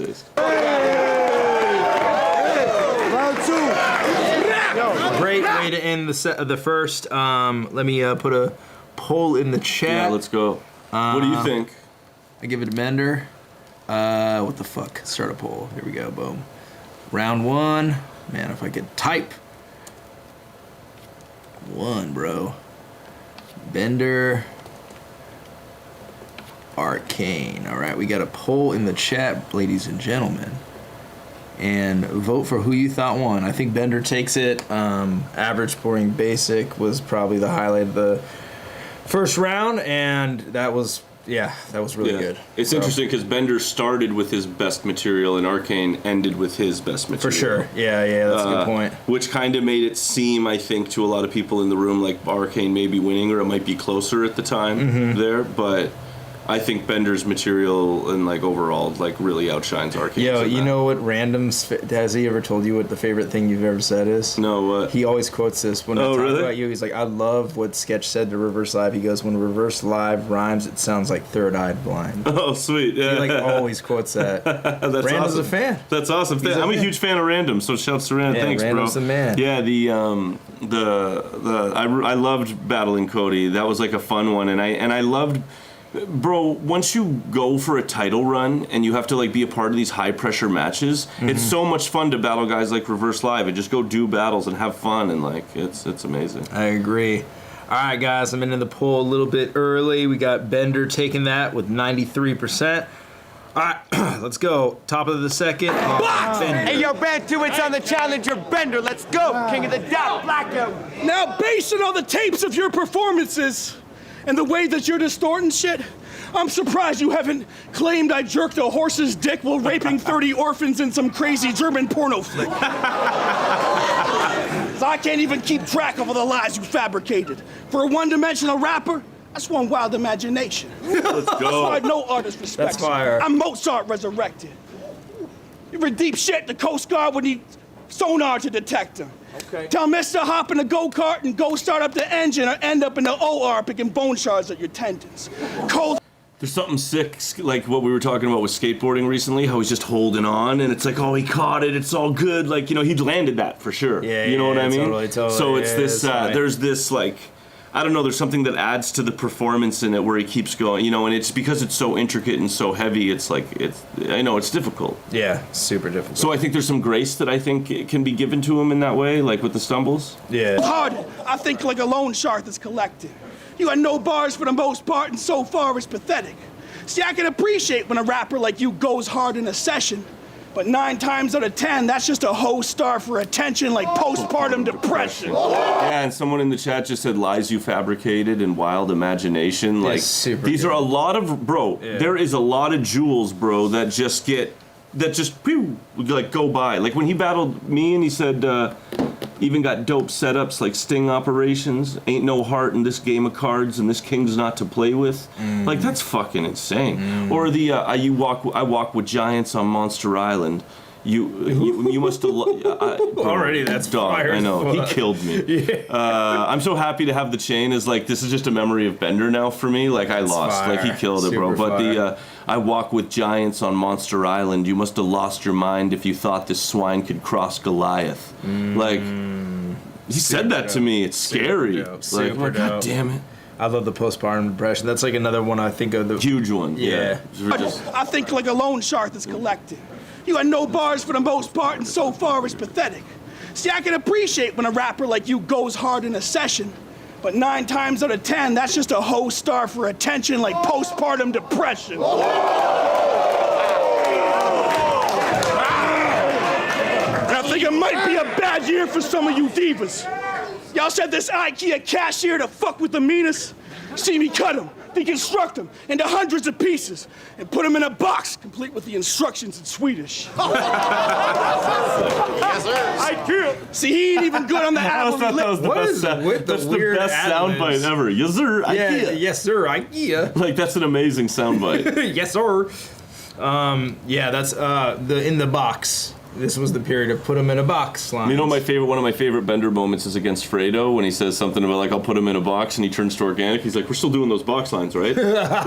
Great way to end the first. Let me put a poll in the chat. Yeah, let's go. What do you think? I give it a Bender. What the fuck? Start a poll. Here we go. Boom. Round 1. Man, if I could type. 1, bro. Bender. Arcane. All right, we got a poll in the chat, ladies and gentlemen. And vote for who you thought won. I think Bender takes it. Average, boring, basic was probably the highlight of the first round, and that was really good. It's interesting because Bender started with his best material and Arcane ended with his best material. For sure. Yeah, that's a good point. Which kind of made it seem, I think, to a lot of people in the room like Arcane may be winning, or it might be closer at the time there, but I think Bender's material and like overall like really outshines Arcane. Yo, you know what randoms, has he ever told you what the favorite thing you've ever said is? No, what? He always quotes this when I talk really? about you. He's like, I love what Sketch said to Reverse Live. He goes, when Reverse Live rhymes, it sounds like Third Eyed Blind. Oh, sweet. Yeah. He like always quotes that. That's Random's awesome. a fan. That's awesome. I'm a huge fan of Random, so shouts to Random. Yeah, Thanks, Random's bro. the man. Yeah, I loved battling Cody. That was like a fun one, and I loved. Bro, once you go for a title run and you have to like be a part of these high pressure matches, it's so much fun to battle guys like Reverse Live and just go do battles and have fun, and like it's amazing. I agree. All right, guys, I'm into the poll a little bit early. We got Bender taking that with 93%. All right, let's go. Top of the second. Hey, yo, Bantuit's on the challenger Bender. Let's go. King of the dot, Blackout. Now, based on all the tapes of your performances and the way that you're distorting shit, I'm surprised you haven't claimed I jerked a horse's dick while raping 30 orphans in some crazy German porno flick. 'Cause I can't even keep track of all the lies you fabricated. For a one-dimensional rapper, that's one wild imagination. Let's That's go. why no artist respects That's fire. me. I'm Mozart resurrected. You for deep shit, the Coast Guard would need sonar to detect him. Okay. Tell Mr. Hop in a go-kart and go start up the engine or end up in the OR picking bone shards at your tendons. Cold. There's something sick, like what we were talking about with skateboarding recently, how he's just holding on, and it's like, oh, he caught it, it's all good. Like, you know, he landed that for sure. Yeah, you know what I mean? Totally. So it's Yeah, this, that's right. there's this, like, I don't know, there's something that adds to the performance in it where he keeps going, you know, and it's because it's so intricate and so heavy, it's like, I know, it's difficult. Yeah, super difficult. So I think there's some grace that I think can be given to him in that way, like with the stumbles. Yeah. Hard, I think like a loan shark that's collected. You got no bars for the most part, and so far it's pathetic. See, I can appreciate when a rapper like you goes hard in a session, but 9 times out of 10, that's just a hoe star for attention like postpartum depression. Yeah, and someone in the chat just said lies you fabricated and wild imagination. Like super these good. are a lot of there is a lot of jewels, bro, that just pew, like go by. Like when he battled me and he said even got dope setups like sting operations, ain't no heart in this game of cards, and this king's not to play with. Like that's fucking insane. Or the I walk with giants on Monster Island. You must have Already that's fire. I know he killed me. Yeah. I'm so happy to have the chain as like this is just a memory of Bender now for me. Like I lost, fire. like he killed it, bro. Super But fire. the I walk with giants on Monster Island. You must have lost your mind if you thought this swine could cross Goliath. Like he said that to me. It's scary. dope. Like Super God dope. damn it. I love the postpartum depression. That's like another one I think of. The Huge one. Yeah. We're just- I think like a loan shark that's collected. You got no bars for the most part, and so far it's pathetic. See, I can appreciate when a rapper like you goes hard in a session, but 9 times out of 10, that's just a hoe star for attention like postpartum depression. And I think it might be a bad year for some of you divas. Y'all said this IKEA cashier to fuck with the meanest. See me cut him, deconstruct him into hundreds of pieces, and put him in a box, complete with the instructions in Swedish. Yes, sir. IKEA. See, he ain't even good on the album. that was the What best is sound- with the that's the weird best ad-libs? soundbite ever. Yes, sir. Yeah, IKEA. yes, sir. IKEA. Like that's an amazing soundbite. Yes, sir. Yeah, that's in the box. This was the period of put him in a box lines. You know, one of my favorite Bender moments is against Fredo when he says something about like I'll put him in a box, and he turns to Organic. He's like, "We're still doing those box lines, right?" That's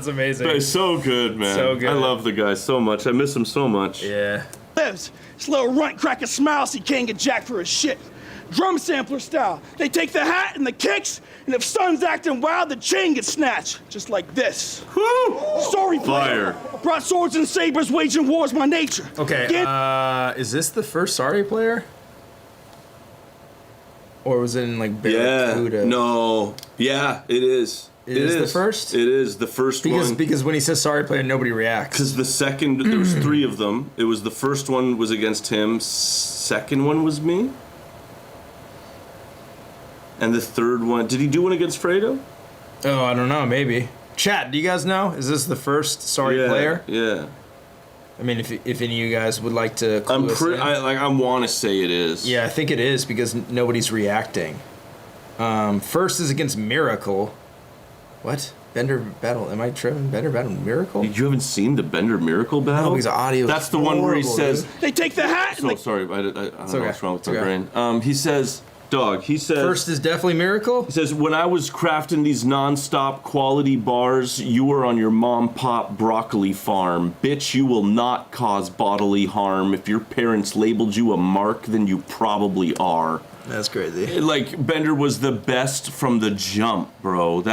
amazing. But it's so good, man. So good. I love the guy so much. I miss him so much. Yeah. Lives. This little runt crack a smile so he can't get jacked for his shit. Drum sampler style. They take the hat and the kicks, and if son's acting wild, the chain gets snatched. Just like this. Woo! Sorry, player. Fire. Brought swords and sabers, waging wars my nature. Okay. Get Is this the first Sorry player? Or was it in like Yeah. Barracuda? No. Yeah, it is. It is the first? It is the first one. Because when he says Sorry player, nobody reacts. Because the second, there was 3 of them. It was the first one was against him. Second one was me. And the third one, did he do one against Fredo? Oh, I don't know. Maybe. Chat, do you guys know? Is this the first Sorry player? Yeah. I mean, if any of you guys would like to clue us in. I want to say it is. Yeah, I think it is because nobody's reacting. First is against Miracle. What? Bender battle. Am I tripping? Bender battle Miracle? You haven't seen the Bender Miracle battle? No, because the audio. That's the one where he says. They take the hat. So sorry, I don't know what's wrong with my okay. brain. He says, dog. He says. First is definitely Miracle. He says, when I was crafting these non-stop quality bars, you were on your mom-pop broccoli farm. Bitch, you will not cause bodily harm. If your parents labeled you a mark, then you probably are. That's crazy. Like, Bender was the best from the jump, bro.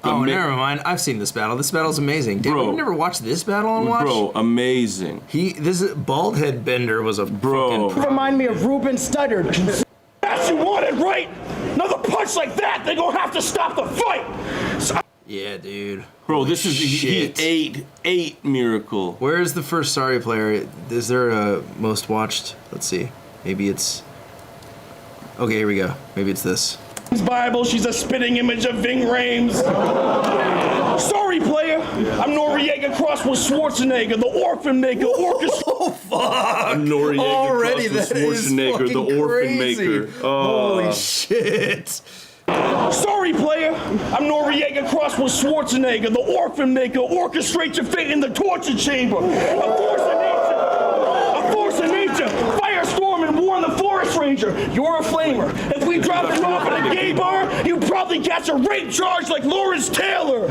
Oh, never mind. I've seen this battle. This battle's amazing. Damn, you've never watched this battle on Watch? Bro, amazing. This is Bald Head Bender was a bro. Remind me of Ruben Studdard. That's you wanted, right? Another punch like that, they gonna have to stop the fight. Yeah, dude. Bro, this is he ate Miracle. Where is the first Sorry player? Is there a most watched? Let's see. Maybe it's. Okay, here we go. Maybe it's this. Bible, she's a spitting image of Ving Rhames. Sorry, player. I'm Noriega crossed with Schwarzenegger, the orphan maker, orchestra. Oh, fuck. Noriega already crossed with that is Schwarzenegger, the orphan crazy. maker. Holy shit. Sorry, player. I'm Noriega crossed with Schwarzenegger, the orphan maker, orchestrate your fate in the torture chamber. A force of nature. A force of nature. Firestorm and war in the forest ranger. You're a flamer. If we dropped you off at a gay bar, you'd probably catch a rape charge like Lawrence Taylor. Woo!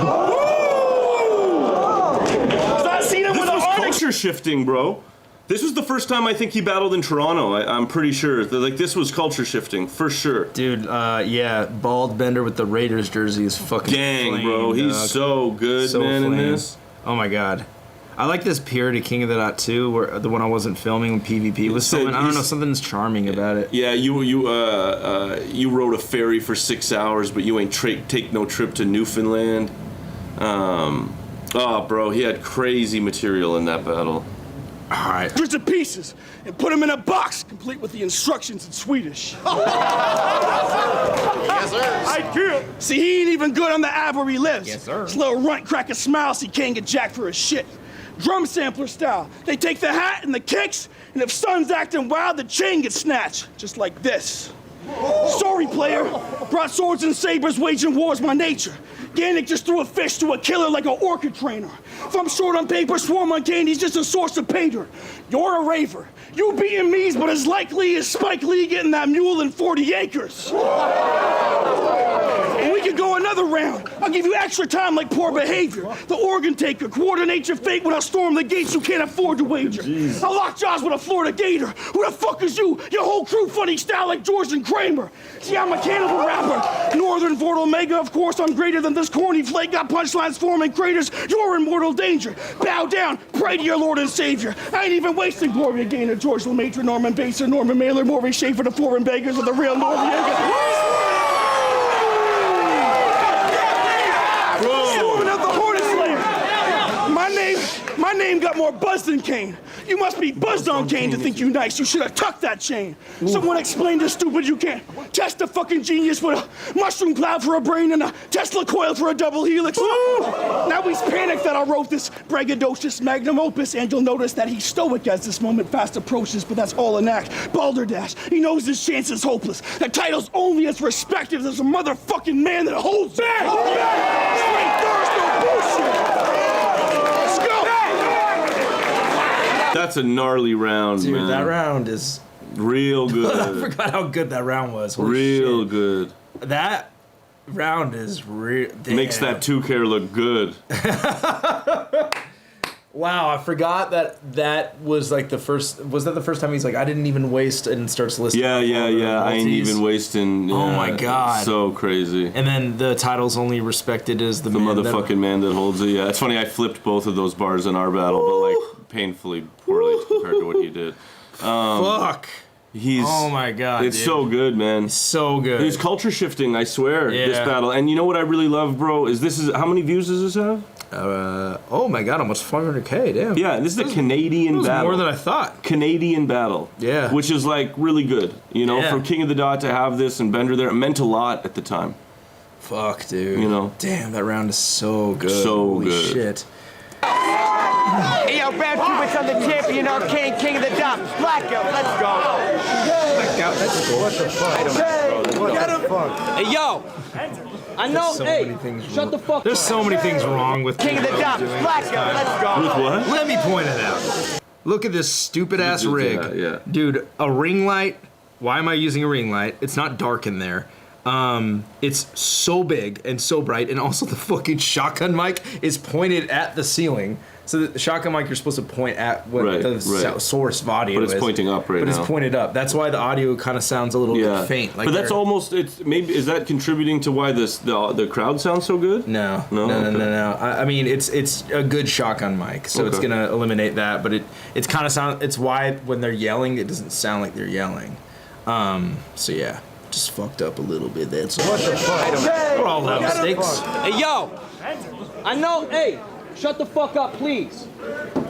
So I seen him with a culture shifting, bro. This was the first time I think he battled in Toronto. I'm pretty sure. This was culture shifting for sure. Dude, yeah, Bald Bender with the Raiders jersey is fucking gang, flame, bro. He's dog. so good, So man. flame. In this. Oh my god. I like this Purity King of the Dot too, where the one I wasn't filming when PvP was filming. I don't know, something's charming about it. Yeah, you rode a ferry for 6 hours, but you ain't take no trip to Newfoundland. Oh, bro, he had crazy material in that battle. All right. Hundreds of pieces and put them in a box, complete with the instructions in Swedish. Yes, sir. I kill. See, he ain't even good on the app where he lives. Yes, sir. His little runt crack a smile so he can't get jacked for his shit. Drum sampler style. They take the hat and the kicks, and if son's acting wild, the chain gets snatched, just like this. Sorry, player. Brought swords and sabers, waging war's my nature. Gannick just threw a fish to a killer like an orchid trainer. If I'm short on paper, swarm on candy's just a source of painter. You're a raver. You beating me's, but as likely as Spike Lee getting that mule in 40 acres. And we could go another round. I'll give you extra time like poor behavior. The organ taker, coordinate your fate when I storm the gates you can't afford to wager. I'll lock jaws with a Florida gator. Who the fuck is you? Your whole crew funny style like George and Kramer. See, I'm a cannibal rapper. Northern Fort Omega, of course, I'm greater than this corny flake. Got punchlines forming craters. You're in mortal danger. Bow down, pray to your Lord and Savior. I ain't even wasting Gloria Gaynor, George LeMaitre, Norman Baser, Norman Mailer, Maurice Schaefer, the foreign beggars of the real Noriega. Storming out the Hornet Slayer. My name got more buzz than Kane. You must be buzzed on Kane to think you nice. You should have tucked that chain. Someone explain this stupid you can't. Test a fucking genius with a mushroom cloud for a brain and a Tesla coil for a double helix. Now he's panicked that I wrote this braggadocious magnum opus, and you'll notice that he's stoic as this moment fast approaches, but that's all an act. Balderdash, he knows his chance is hopeless. That title's only as respected as a motherfucking man that holds it. Straight thirst, no bullshit. Let's go. That's a gnarly round, Dude, man. that round is real good. I forgot how good that round was. Holy real shit. good. That round is real. Makes that 2K look good. Wow, I forgot that was like the first. Was that the first time he's like, I didn't even waste, and starts listening? Yeah. I ain't even wasting. Oh my god, so crazy. And then the title's only respected as the man motherfucking man that holds it. Yeah, it's funny. I flipped both of those bars in our battle, but like painfully poorly compared to what you did. Fuck. Oh my god, it's so good, man. So good. It's culture shifting, I swear. Yeah. This battle, and you know what I really love, bro, is how many views does this have? Oh my god, almost 500K, damn. Yeah, this is a Canadian battle. More than I thought. Canadian battle. Yeah. Which is like really good. You know, for King of the Dot to have this and Bender there, it meant a lot at the time. Fuck, dude. You know. Damn, that round is so good. So Holy good. shit. Hey, yo, Brad Pubert's on the champion, ARCANE, King of the Dot. Blackout, let's go. Blackout, that's cool. What the fuck? Get him. Hey, yo. I know. So Hey, many things shut the fuck There's up. so many things wrong with King of the Dumps, let's go, let's go. With what? Let me point it out. Look at this stupid ass Yeah, rig. yeah. Dude, a ring light. Why am I using a ring light? It's not dark in there. It's so big and so bright, and also the fucking shotgun mic is pointed at the ceiling. So the shotgun mic, you're supposed to point at what source of audio is. But it's pointing up right now. But it's pointed up. That's why the audio kind of sounds a little bit faint. Like but that's almost, it's maybe, is that contributing to why the crowd sounds so good? No. No. I mean, it's a good shotgun mic, so it's gonna eliminate that. But it's kind of sound. It's why when they're yelling, it doesn't sound like they're yelling. So yeah, just fucked up a little bit. That's all. What the fuck? We're all have mistakes. Hey, yo. I know. Hey, shut the fuck up, please.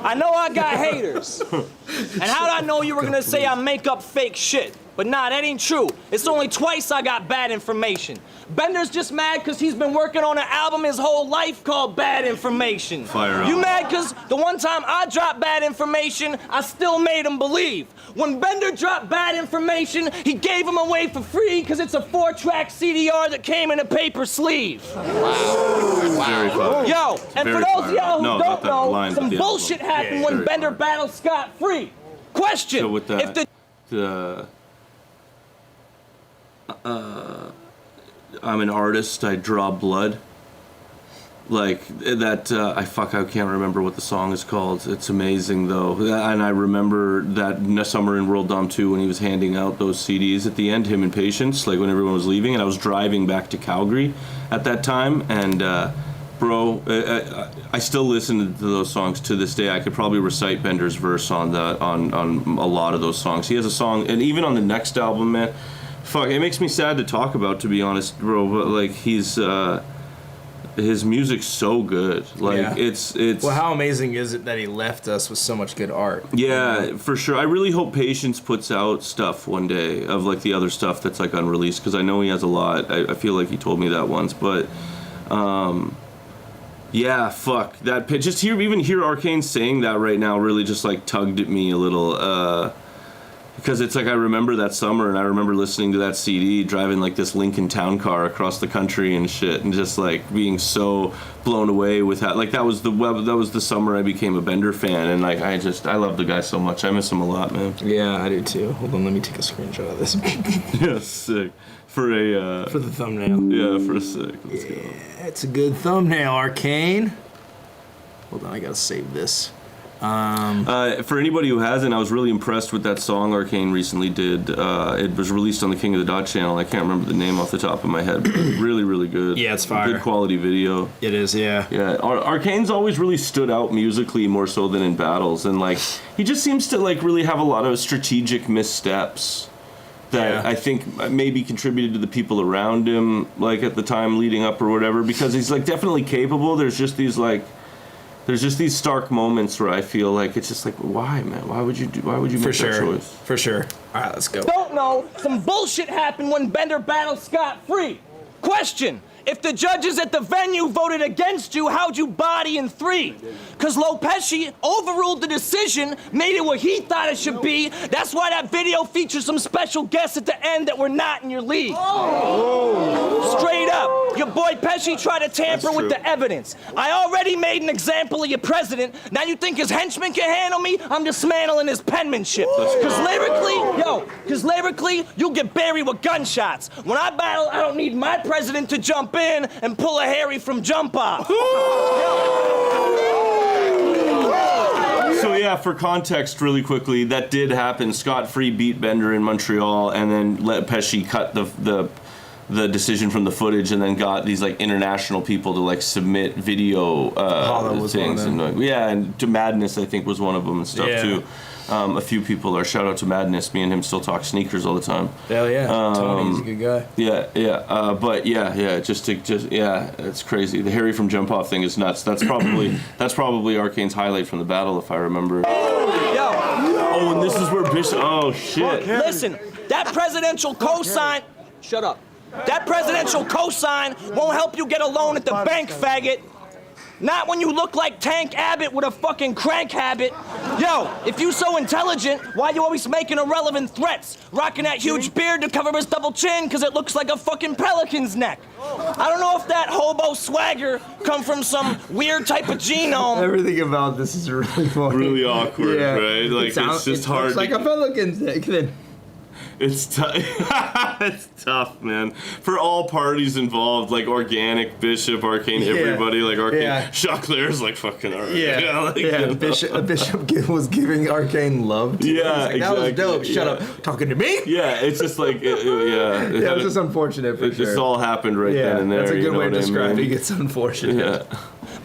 I know I got haters. And how did I know you were gonna say I make up fake shit? But nah, that ain't true. It's only twice I got bad information. Bender's just mad because he's been working on an album his whole life called Bad Information. Fire up. You mad because the one time I dropped bad information, I still made him believe. When Bender dropped Bad Information, he gave him away for free because it's a 4-track CDR that came in a paper sleeve. Wow. Yo, and for those of y'all who don't know, some the bullshit happened when Bender battled scot-free. Question, So with that, if the I'm an artist, I draw blood. Like that, I can't remember what the song is called. It's amazing though, and I remember that Summer in World Dom 2 when he was handing out those CDs at the end, him and Patience, like when everyone was leaving, and I was driving back to Calgary at that time, and bro, I still listen to those songs to this day. I could probably recite Bender's verse on a lot of those songs. He has a song, and even on the next album, man, fuck, it makes me sad to talk about, to be honest, bro. But like his music's so good. Like it's. Well, how amazing is it that he left us with so much good art? Yeah, for sure. I really hope Patience puts out stuff one day of like the other stuff that's like unreleased, because I know he has a lot. I feel like he told me that once, but. Yeah, fuck that pitch. Just even hear ARCANE saying that right now really just like tugged at me a little, because it's like I remember that summer and I remember listening to that CD, driving like this Lincoln Town car across the country and shit, and just like being so blown away with how like that was the summer I became a Bender fan, and like I love the guy so much. I miss him a lot, man. Yeah, I do too. Hold on, let me take a screenshot of this. Yeah, sick. For the thumbnail. Yeah, for a sec. Let's go. It's a good thumbnail, ARCANE. Hold on, I gotta save this. For anybody who hasn't, I was really impressed with that song ARCANE recently did. It was released on the King of the Dot channel. I can't remember the name off the top of my head, but really, really good. Yeah, it's fire. Good quality video. It is, yeah. Yeah, ARCANE's always really stood out musically more so than in battles, and like he just seems to like really have a lot of strategic missteps that I think maybe contributed to the people around him, like at the time leading up or whatever, because he's like definitely capable. There's just these stark moments where I feel like it's just like, why, man? Why would you make that choice? For sure. All right, let's go. Don't know, some bullshit happened when Bender battled scot-free. Question, if the judges at the venue voted against you, how'd you body in 3? Because Lopesci overruled the decision, made it what he thought it should be. That's why that video features some special guests at the end that were not in your league. Straight up, your boy Pesci tried to tamper with the evidence. I already made an example of your president. Now you think his henchmen can handle me? I'm dismantling his penmanship. Because lyrically, you'll get buried with gunshots. When I battle, I don't need my president to jump in and pull a Harry from Jump Off. So yeah, for context, really quickly, that did happen. Scott-free beat Bender in Montreal, and then let Pesci cut the decision from the footage, and then got these like international people to like submit video things, and and to Madness I think was one of them and stuff too. A few people are shout out to Madness. Me and him still talk sneakers all the time. Hell yeah, Tony's a good guy. But it's crazy. The Harry from Jump Off thing is nuts. That's probably ARCANE's highlight from the battle, if I remember. Oh, and this is where Bishop. Oh shit. Listen, that presidential cosign. Shut up. That presidential cosign won't help you get a loan at the bank, faggot. Not when you look like Tank Abbott with a fucking crank habit. Yo, if you so intelligent, why you always making irrelevant threats? Rocking that huge beard to cover his double chin because it looks like a fucking pelican's neck. I don't know if that hobo swagger come from some weird type of genome. Everything about this is really funny. Really awkward, Yeah. right? Like, it's just hard. It's like a pelican's neck then. It's tough. It's tough, man. For all parties involved, like Organic, Bishop, Arcane, everybody, like Arcane. Yeah. Shocklaire's like fucking alright. Yeah. Bishop was giving Arcane love to him. Like, that was dope. Shut up. Talking to me? Yeah, it's just like, Yeah, it was just unfortunate for it sure. just all happened right then and there. That's a you good know way of what I mean? describing it's unfortunate. Yeah.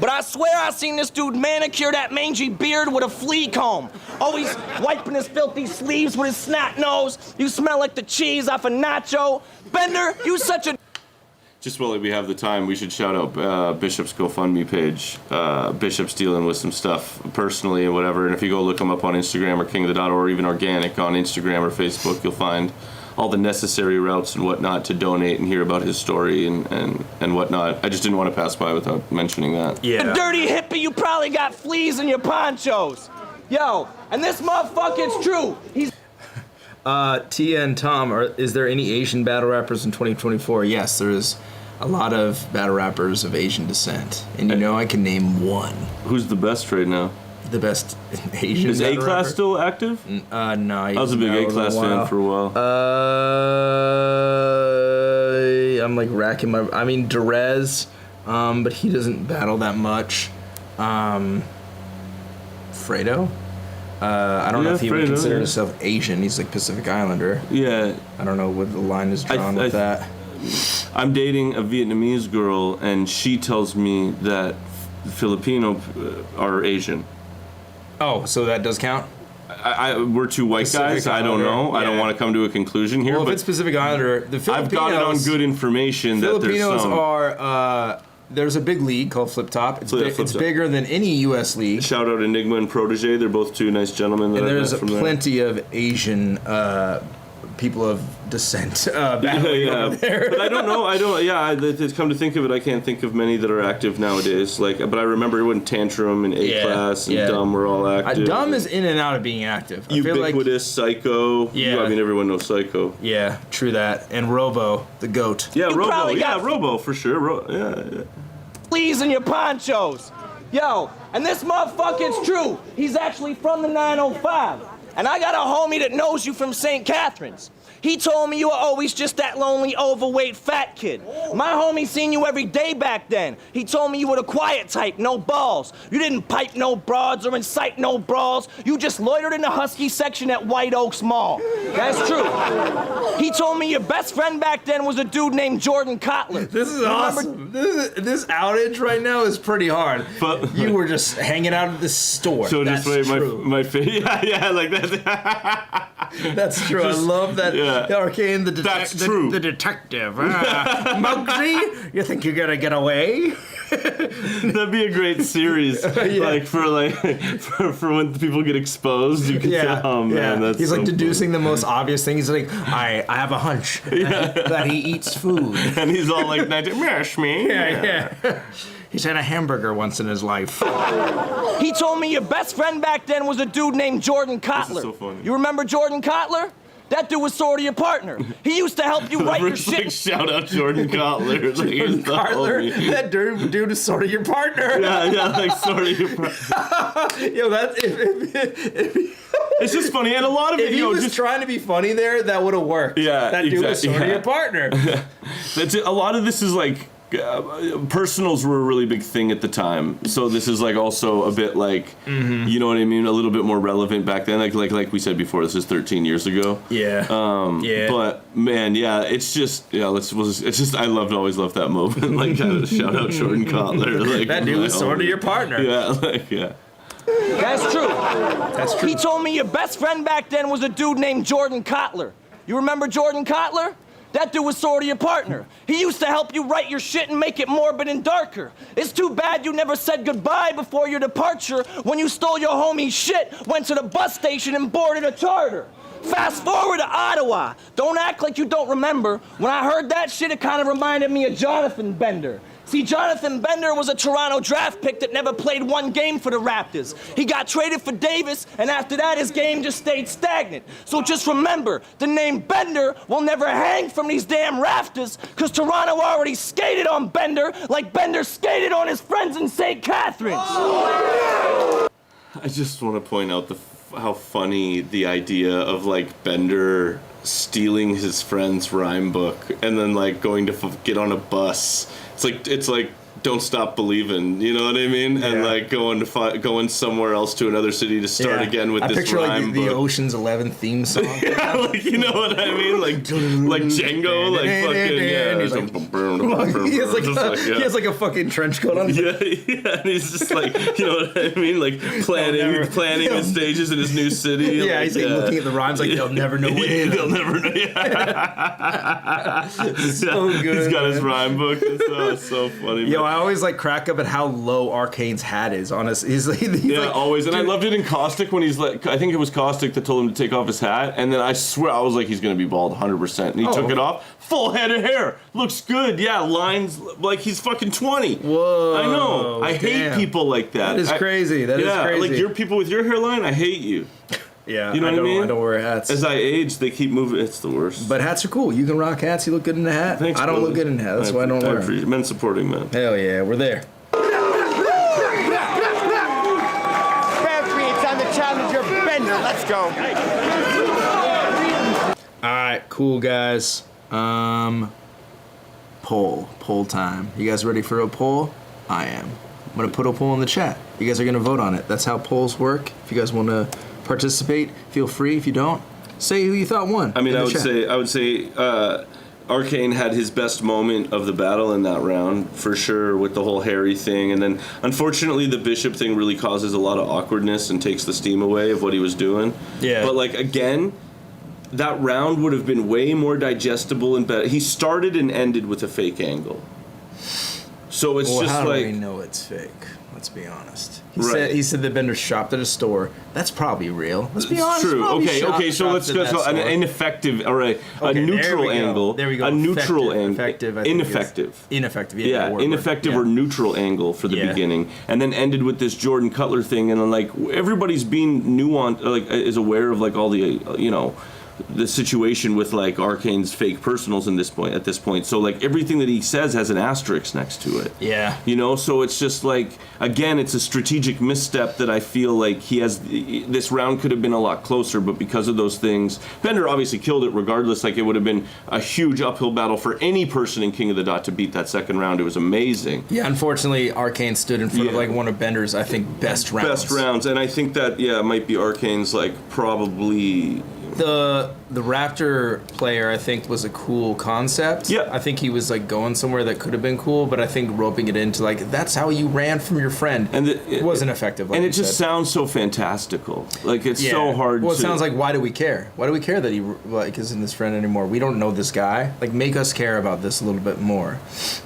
But I swear I seen this dude manicure that mangy beard with a flea comb. Always wiping his filthy sleeves with his snot nose. You smell like the cheese off a nacho. Bender, you such a... Just while we have the time, we should shout out Bishop's GoFundMe page. Bishop's dealing with some stuff personally and whatever. And if you go look him up on Instagram or King of the Dot or even Organic on Instagram or Facebook, you'll find all the necessary routes and whatnot to donate and hear about his story and whatnot. I just didn't want to pass by without mentioning that. A dirty hippie, you probably got fleas in your ponchos. Yo, and this motherfucker's true. He's... Tia and Tom, is there any Asian battle rappers in 2024? Yes, there is a lot of battle rappers of Asian descent. And you know I can name one. Who's the best right now? The best Asian Is battle A-Class rapper? still active? No. I was a big A-Class fan for a while. I'm like racking my... I mean, Derez, but he doesn't battle that much. Fredo? I don't know if he would consider himself Asian. He's like Pacific Islander. Yeah. I don't know what the line is drawn with that. I'm dating a Vietnamese girl, and she tells me that Filipino are Asian. Oh, so that does count? We're two white Pacific guys. I don't know. Islander, I don't yeah. want to come to a conclusion here. Well, but if it's Pacific Islander, the Filipinos... I've got it on good information that there's Filipinos some. are... there's a big league called Flip Top. It's, Flip it's Top. bigger than any U.S. league. Shout out Enigma and Protege. They're both two nice gentlemen that And I've there's met from plenty of Asian people of descent battling over there. But I don't know. It's come to think of it, I can't think of many that are active nowadays. Like, but I remember when Tantrum and A-Class and Dumb were all active. Dumb is in and out of being active. I feel like, Ubiquitous, Psycho. Yeah. I mean, everyone knows Psycho. yeah, true that. And Robo, the goat. Yeah, You Robo. probably Yeah, got- Robo for sure. Yeah. fleas in your ponchos. Yo, and this motherfucker's true. He's actually from the 905. And I got a homie that knows you from St. Catherine's. He told me you were always just that lonely, overweight, fat kid. My homie seen you every day back then. He told me you were the quiet type, no balls. You didn't pipe no broads or incite no brawls. You just loitered in the Husky section at White Oaks Mall. That's true. He told me your best friend back then was a dude named Jordan Kotler. This is awesome. This outage right now is pretty hard. But you were just hanging out at the store. so That's just true. my face. Yeah, like that. That's true. I love that. Yeah. Arcane, the That's true. The detective. Muggsy, you think you're gonna get away? That'd be a great series. Like for when people get exposed, you can say, "Oh man, that's." He's so like funny. deducing the most obvious thing. He's like, I have a hunch that he eats food. And he's all like, "Mash me." Yeah. He's had a hamburger once in his life. He told me your best friend back then was a dude named Jordan Kotler. so funny. You remember Jordan Kotler? That dude was sort of your partner. He used to help you write your First, like, shit. shout out Jordan Kotler. Like, here's the homie. That dude is sort of your partner. Yeah, like sort of your partner. Yo, that's It's just funny, and a lot of if it, he was trying to be funny there, that would have worked. Yeah, that dude was exactly, sort of yeah. your partner. That's it. A lot of this is like personals were a really big thing at the time, so this is like also a bit like you know what I mean, a little bit more relevant back then. Like we said before, this is 13 years ago. Yeah. But man, yeah, it's just I always loved that moment. Like shout out Jordan Kotler. Like that dude was sort of homie. your partner. Yeah. That's true. That's true. He told me your best friend back then was a dude named Jordan Kotler. You remember Jordan Kotler? That dude was sort of your partner. He used to help you write your shit and make it morbid and darker. It's too bad you never said goodbye before your departure when you stole your homie's shit, went to the bus station and boarded a charter. Fast forward to Ottawa. Don't act like you don't remember. When I heard that shit, it kind of reminded me of Jonathan Bender. See, Jonathan Bender was a Toronto draft pick that never played one game for the Raptors. He got traded for Davis, and after that, his game just stayed stagnant. So just remember, the name Bender will never hang from these damn rafters, because Toronto already skated on Bender like Bender skated on his friends in St. Catharines. I just want to point out how funny the idea of like Bender stealing his friend's rhyme book and then like going to get on a bus. It's like Don't Stop Believing, you know what I mean? Yeah. And like going somewhere else to another city to start again with I this picture rhyme like the book. Ocean's 11 theme song. Yeah, like you know what I mean? Like Django, like fucking yeah. He's like, he has like a fucking trench coat on. Yeah, and he's just like, you know what I mean? Like planning his stages in his new city. Yeah, like, he's like looking at the rhymes like they'll never know when. They'll never know. Yeah. So good. He's got his man. rhyme book. It's so funny. Yo, man. I always like crack up at how low Arcane's hat is. Honest, he's like, always. And dude, I loved it in Caustic when he's like, I think it was Caustic that told him to take off his hat, and then I swear I was like, he's gonna be bald 100%, and he took it off. Full head of hair, looks good. Yeah, lines like he's fucking 20. Whoa! I know. I hate people like that. That is crazy. That is crazy. Like your people with your hairline, I hate you. Yeah, You know what I mean? I don't wear hats. As I age, they keep moving. It's the worst. But hats are cool. You can rock hats. You look good in a hat. Thanks, I don't brother. look good in a hat. That's why I don't wear them. Men supporting men. Hell yeah, we're there. It's on the Challenger Bender. Let's go. All right, cool guys. Poll time. You guys ready for a poll? I am. I'm gonna put a poll in the chat. You guys are gonna vote on it. That's how polls work. If you guys want to participate, feel free. If you don't, say who you thought won. I mean, in I the chat. would say Arcane had his best moment of the battle in that round, for sure, with the whole Harry thing. And then, unfortunately, the Bishop thing really causes a lot of awkwardness and takes the steam away of what he was doing. Yeah. But, like, again, that round would have been way more digestible and better. He started and ended with a fake angle. So it's just how like... do we know it's fake? Let's be honest. Right. He said that Bender shopped at a store. That's probably real. Let's be honest. True. probably Okay. So let's shopped at go that an store. ineffective or a Okay, neutral there we go. angle. There we go. A neutral angle. Effective. I think Ineffective. Ineffective. Yeah, word. ineffective Yeah. or neutral angle for the Yeah. beginning, and then ended with this Jordan Cutler thing, and then like everybody's being nuanced, like is aware of like all the the situation with like Arcane's fake personals at this point. So like everything that he says has an asterisk next to it. Yeah. You know, so it's just like, again, it's a strategic misstep that I feel like he has. This round could have been a lot closer, but because of those things, Bender obviously killed it regardless. Like it would have been a huge uphill battle for any person in King of the Dot to beat that second round. It was amazing. Yeah, unfortunately, Arcane stood in front of like one of Bender's, I think, best rounds. Best rounds, and I think that it might be Arcane's like probably. The Raptor player, I think, was a cool concept. Yeah. I think he was like going somewhere that could have been cool, but I think roping it into like that's how you ran from your friend, And it wasn't effective. Like and it you just said. sounds so fantastical. Like it's so hard. Well, it to, sounds like why do we care? Why do we care that he like isn't his friend anymore? We don't know this guy. Like make us care about this a little bit more,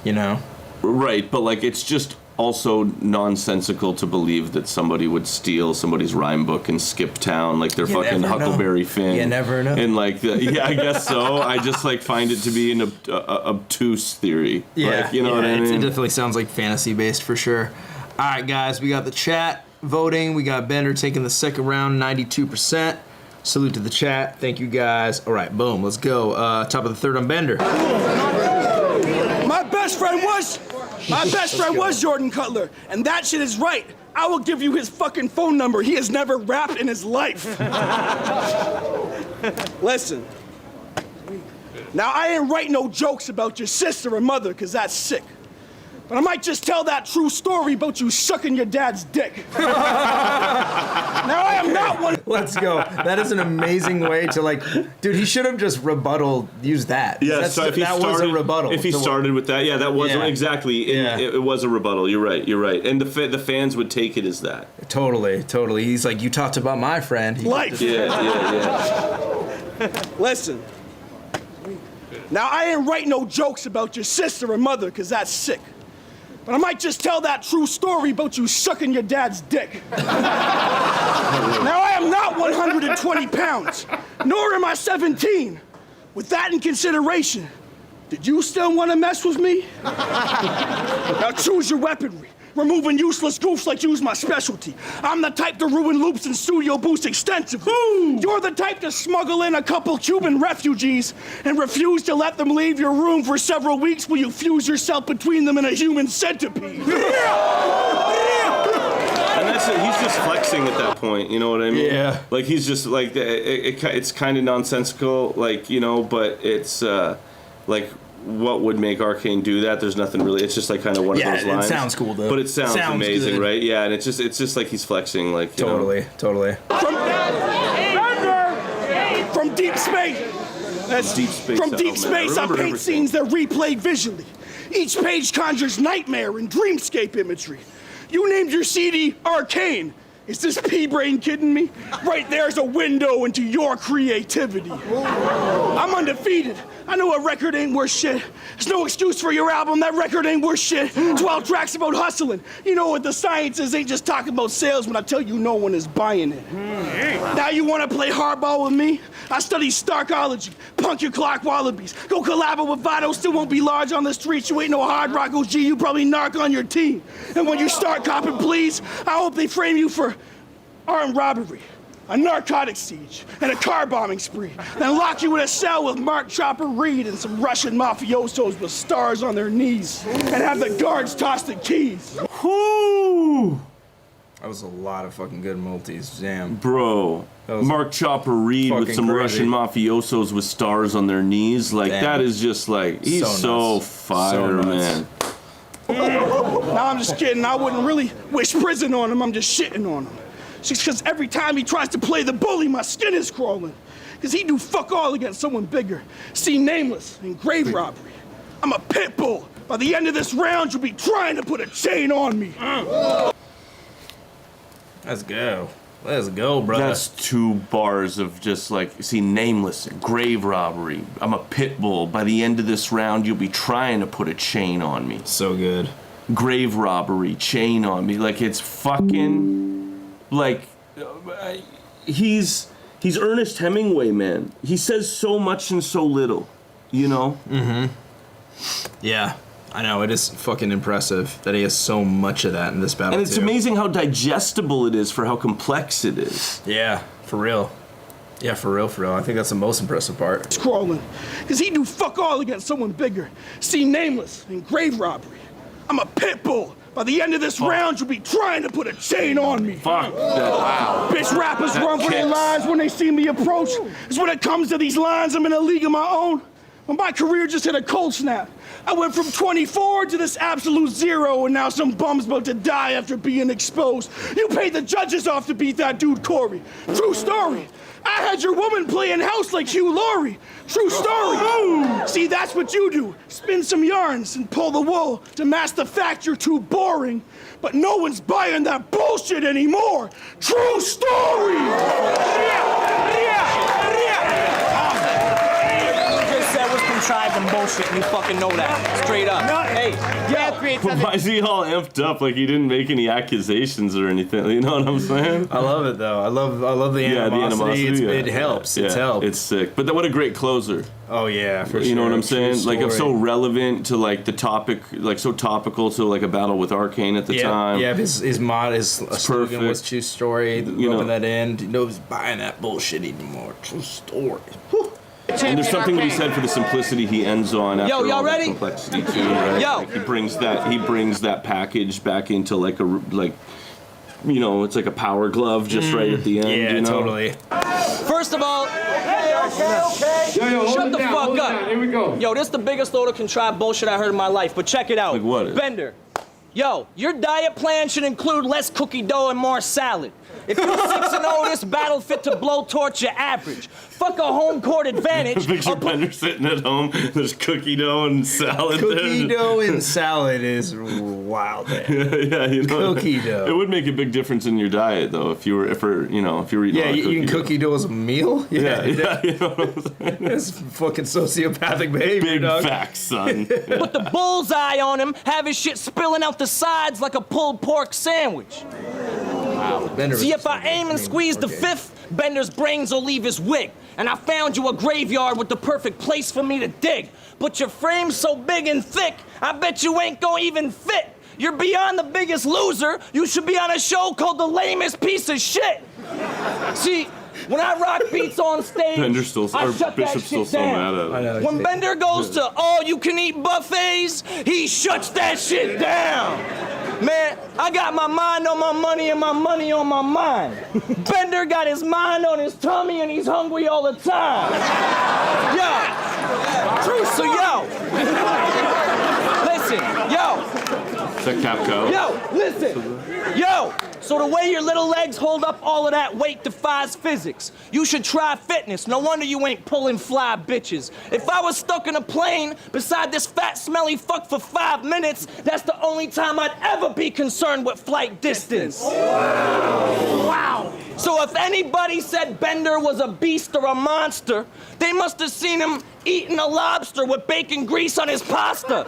you know? Right, but like it's just also nonsensical to believe that somebody would steal somebody's rhyme book and skip town like they're You fucking never know. Huckleberry Finn. You never know. And like, I guess so. I just like find it to be an obtuse theory. Yeah, like, you know what I It mean? definitely sounds like fantasy based for sure. All right, guys, we got the chat voting. We got Bender taking the second round, 92%. Salute to the chat. Thank you, guys. All right, boom. Let's go. Top of the third on Bender. My best friend was Jordan Cutler, and that shit is right. I will give you his fucking phone number. He has never rapped in his life. Listen. Now, I ain't write no jokes about your sister or mother, because that's sick. But I might just tell that true story about you sucking your dad's dick. Now, I am not one. Let's go. That is an amazing way to like, dude. He should have just used that. Yeah, so if he that started, was a rebuttal. If he started with that, that was Yeah. exactly. It was a rebuttal. You're right. And the fans would take it as that. Totally. He's like, you talked about my friend. Life. Yeah. Listen. Now, I ain't write no jokes about your sister or mother, because that's sick. But I might just tell that true story about you sucking your dad's dick. Now, I am not 120 pounds, nor am I 17. With that in consideration, Did you still want to mess with me? Now choose your weaponry. Removing useless goofs like you's my specialty. I'm the type to ruin loops and studio boosts extensively. You're the type to smuggle in a couple Cuban refugees and refuse to let them leave your room for several weeks while you fuse yourself between them in a human centipede. And that's it. He's just flexing at that point, you know what I mean? Yeah. Like, he's just, like, it's kind of nonsensical, like, you know, but it's, like, what would make Arcane do that? There's nothing really. It's just like kind of one of those lines. It sounds cool though. But it sounds amazing, good. right? Yeah, and it's just like he's flexing, like, you Totally. From deep space. That's Deep space. From deep Oh, man, space, I remember paint everything. scenes that replay visually. Each page conjures nightmare and dreamscape imagery. You named your CD Arcane. Is this pea-brain kidding me? Right there's a window into your creativity. I'm undefeated. I know a record ain't worth shit. There's no excuse for your album, that record ain't worth shit. 12 tracks about hustling. You know what the science is, ain't just talking about sales when I tell you no one is buying it. Now you wanna play hardball with me? I study Starkology, punk your clock wallabies. Go collab with Vado, still won't be large on the streets. You ain't no hard rock OG, you probably narc on your team. And when you start copping pleas, I hope they frame you for armed robbery, a narcotic siege, and a car bombing spree. Then lock you in a cell with Mark Chopper Reed and some Russian mafiosos with stars on their knees, and have the guards toss the keys. Whoo! That was a lot of fucking good multis, damn. Bro, Mark Chopper Reed with some crazy. Russian mafiosos with stars on their knees, like, Damn. that is just like, he's so fire, man. Now I'm just kidding, I wouldn't really wish prison on him, I'm just shitting on him. Just because every time he tries to play the bully, my skin is crawling. Because he do fuck all against someone bigger. See nameless and grave robbery. I'm a pit bull. By the end of this round, you'll be trying to put a chain on me. Let's go. Let's go, brother. That's 2 bars of just like, see, nameless, grave robbery. I'm a pit bull. By the end of this round, you'll be trying to put a chain on me. So good. Grave robbery, chain on me. Like, it's fucking, like, he's Ernest Hemingway, man. He says so much and so little, you know? Yeah, I know. It is fucking impressive that he has so much of that in this battle. And it's too. amazing how digestible it is for how complex it is. Yeah, for real. Yeah, for real, for real. I think that's the most impressive part. Crawling. Because he do fuck all against someone bigger. See nameless and grave robbery. I'm a pit bull. By the end of this round, you'll be trying to put a chain on me. Fuck that. Wow. Bitch rappers run for their lives when they see me approach. It's when it comes to these lines, I'm in a league of my own. When my career just hit a cold snap. I went from 24 to this absolute 0, and now some bum's about to die after being exposed. You paid the judges off to beat that dude Corey. True story. I had your woman playing house like Hugh Laurie. True story. See, that's what you do. Spin some yarns and pull the wool to mask the fact you're too boring. But no one's buying that bullshit anymore. True story. Contrived and bullshit, and you fucking know that. Straight up. Hey, Why is he all amped up like he didn't make any accusations or anything? You know what I'm saying? I love it though. I love the animosity. It helps. It's helped. It's sick. But what a great closer. Oh yeah, for sure. You know what I'm saying? True Like, it's so story. relevant to like the topic, like so topical to like a battle with Arcane at the time. Yeah, his slogan was true story. You know. Rubbing that in. Nobody's buying that bullshit anymore. True story. And there's something to be said for the simplicity he ends on after y'all all that ready? complexity too, right? Yo. Like, he brings that package back into like you know, it's like a power glove just right at the end. Yeah, you know? totally. first of all, shut the fuck up. Here we go. Yo, this is the biggest load of contrived bullshit I heard in my life, but check it out. Like what? Bender. Yo, your diet plan should include less cookie dough and more salad. If you're 6-0, this battle fit to blowtorch your average. Fuck a home court advantage. Picture Bender sitting at home. There's cookie dough and salad. Cookie dough and salad is wild, man. Yeah, you know. Cookie dough. It would make a big difference in your diet, though, if you were eating. Yeah, a lot of eating cookie dough as a meal. Yeah, you know what I'm saying? That's fucking sociopathic behavior, Big dog. facts, son. Put the bullseye on him, have his shit spilling out the sides like a pulled pork sandwich. Bender See, if I aim and squeeze the fifth, Bender's brains will leave his wig. And I found you a graveyard with the perfect place for me to dig. But your frame's so big and thick, I bet you ain't gonna even fit. You're beyond the biggest loser. You should be on a show called The Lamest Piece of Shit. See, when I rock beats on stage, I shut that shit down. When Bender goes to all-you-can-eat buffets, he shuts that shit down. Man, I got my mind on my money and my money on my mind. Bender got his mind on his tummy and he's hungry all the time. Yo, true, so yo. Listen, yo. Is that Capco? Yo, listen. Yo, so the way your little legs hold up all of that weight defies physics. You should try fitness. No wonder you ain't pulling fly bitches. If I was stuck in a plane beside this fat, smelly fuck for 5 minutes, that's the only time I'd ever be concerned with flight distance. Wow. So if anybody said Bender was a beast or a monster, they must have seen him eating a lobster with bacon grease on his pasta.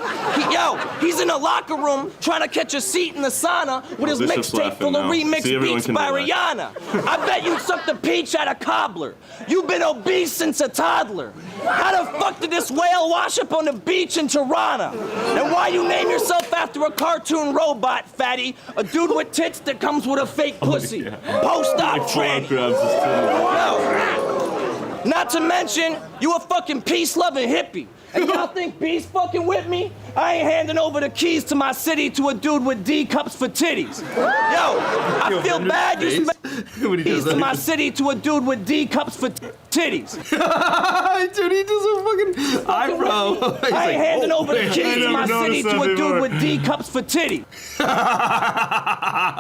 He's in the locker room trying to catch a seat in the sauna with his mixtape full of remixed beats by Rihanna. I bet you sucked a peach at a cobbler. You've been obese since a toddler. How the fuck did this whale wash up on the beach in Tirana? And why you name yourself after a cartoon robot, fatty? A dude with tits that comes with a fake pussy. Post-op tranny. Not to mention, you a fucking peace-loving hippie. And y'all think B's fucking with me? I ain't handing over the keys to my city to a dude with D cups for titties. Yo, I feel bad you spent keys to my city to a dude with D cups for titties. Dude, he does a fucking eyebrow. I ain't handing over the keys to my city to a dude with D cups for titties.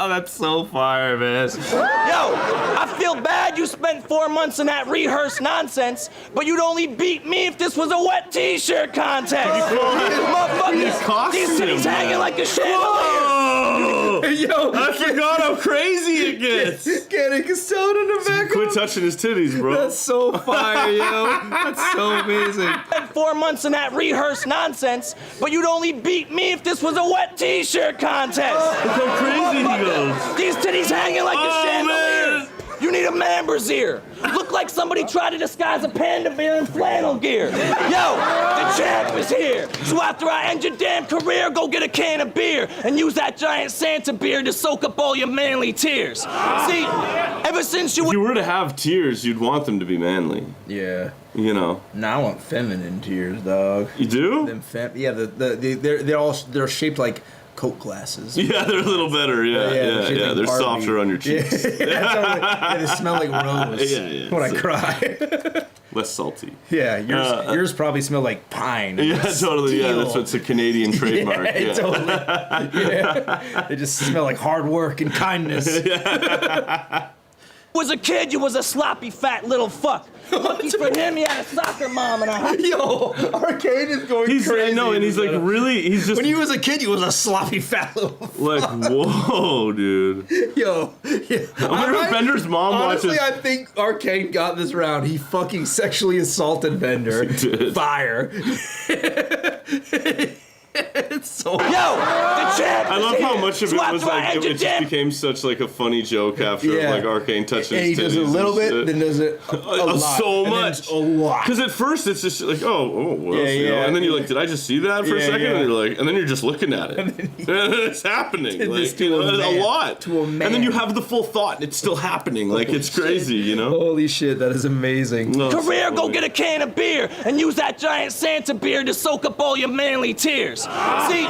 That's so fire, man. Yo, I feel bad you spent 4 months in that rehearsed nonsense, but you'd only beat me if this was a wet t-shirt contest. Motherfuckers, these titties hanging like a chandelier. Yo, I forgot how crazy it gets. Getting sound in the back. Quit touching his titties, bro. That's so fire, yo. That's so amazing. Spent 4 months in that rehearsed nonsense, but you'd only beat me if this was a wet t-shirt contest. Look how crazy he goes. These titties hanging like a chandelier. Man. You need a man brassiere. Look like somebody tried to disguise a panda bear in flannel gear. Yo, the champ is here. So after I end your damn career, go get a can of beer and use that giant Santa beer to soak up all your manly tears. See, ever since if you were to have tears, you'd want them to be manly. Yeah. You know. Now I want feminine tears, dog. You do? They're shaped like Coke glasses. Yeah, they're a little better. Yeah. They're softer on your cheeks. Yeah, they smell like rose when I cry. Less salty. Yeah, yours probably smell like pine. Yeah, totally. Steel. Yeah, that's what's a Canadian trademark. Yeah, totally. Yeah. They just smell like hard work and kindness. Was a kid, you was a sloppy fat little fuck. Lucky for him, he had a soccer mom and a Yo, Arcane is going crazy. I know, and he's like really, he's just. When he was a kid, he was a sloppy fat little fuck. Like, whoa, dude. Yo, yeah. I wonder if Bender's mom honestly, watches. I think Arcane got this round. He fucking sexually assaulted Bender. He did. Fire. It's so. Yo, the champ. I love how much of it was like it just damn. became such like a funny joke after like Arcane touches his he does it a little bit, then does it a lot. So much. A lot. Because at first it's just like, oh, what else, you know? And then you're like, did I just see that for a second? And you're like, and then you're just looking at it. And then it's happening. Like, you know, a lot. To a man. And then you have the full thought and it's still happening. Like, it's crazy, you know? Holy shit, that is amazing. No, Career, go get a can of beer and use that giant Santa beer to soak up all your manly tears. See,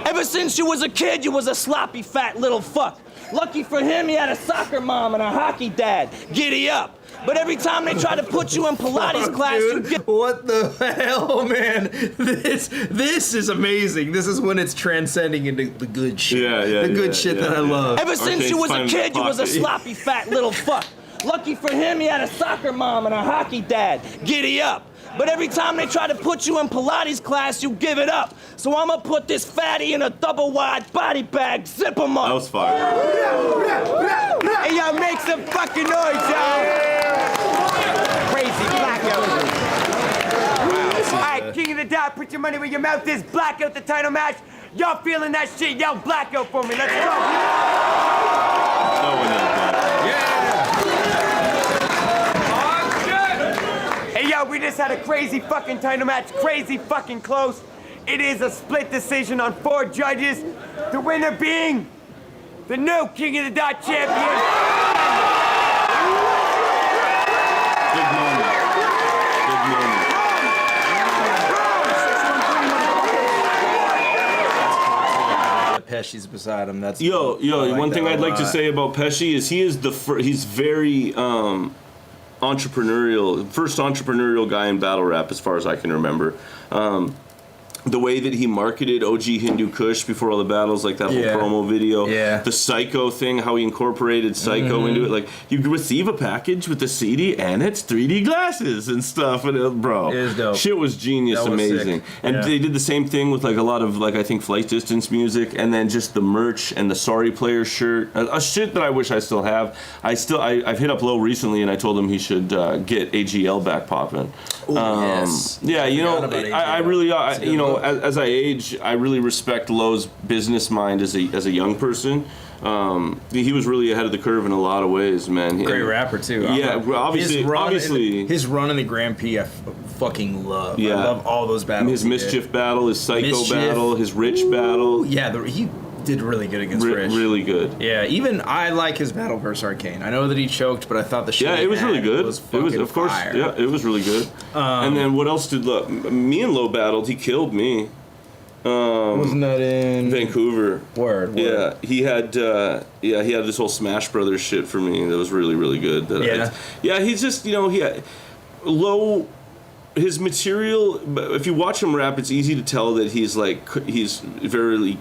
ever since you was a kid, you was a sloppy fat little fuck. Lucky for him, he had a soccer mom and a hockey dad. Giddy up. But every time they try to put you in Pilates class, dude, you get. What the hell, man? This is amazing. This is when it's transcending into the good shit. The good shit that I love. Ever since you was a kid, you was a sloppy fat little fuck. Lucky for him, he had a soccer mom and a hockey dad. Giddy up. But every time they try to put you in Pilates class, you give it up. So I'ma put this fatty in a double-wide body bag, zip him up. That was fire. Hey, y'all, make some fucking noise, y'all. Crazy blackout. Wow. All right, King of the Dot, put your money where your mouth is. Blackout the title match. Y'all feeling that shit? Yell blackout for me. Let's go. No one knows that. Yeah. yo, we just had a crazy fucking title match, crazy fucking close. It is a split decision on 4 judges. The winner being the new King of the Dot champion. Big moment. Big moment. Pesci's beside him. That's Yo, like one that thing a I'd like to lot. say about Pesci is he's very entrepreneurial, first entrepreneurial guy in battle rap as far as I can remember. The way that he marketed OG Hindu Kush before all the battles, like that whole promo video, the Psycho thing, how he incorporated Psycho into it, like you receive a package with the CD and it's 3D glasses and stuff, and bro, it is dope. Shit was genius, That was amazing. sick. And Yeah. they did the same thing with like a lot of like I think Flight Distance music, and then just the merch and the Sorry Player shirt, a shit that I wish I still have. I've hit up Low recently and I told him he should get AGL back popping. Yes. Yeah, you know, Forgot about I AGL. really, That's a good you know, look. as I age, I really respect Lowe's business mind as a young person. He was really ahead of the curve in a lot of ways, man. Great rapper too. Yeah, obviously, his run in the Grand Prix, I fucking love. Yeah. I love all those battles. His he Mischief did. battle, his Psycho Mischief. battle, his Rich battle. Yeah, he did really good against Rich. Really good. Yeah, even I like his battle versus Arcane. I know that he choked, but I thought the shit. Yeah, he it was had really good. Was It was, fucking of course, fire. yeah, it was really good. And then what else did me and Low battled? He killed me. Wasn't that in Vancouver? Word. Yeah, he had this whole Smash Brothers shit for me that was really, really good. He's just, you know, Low, his material, if you watch him rap, it's easy to tell that he's very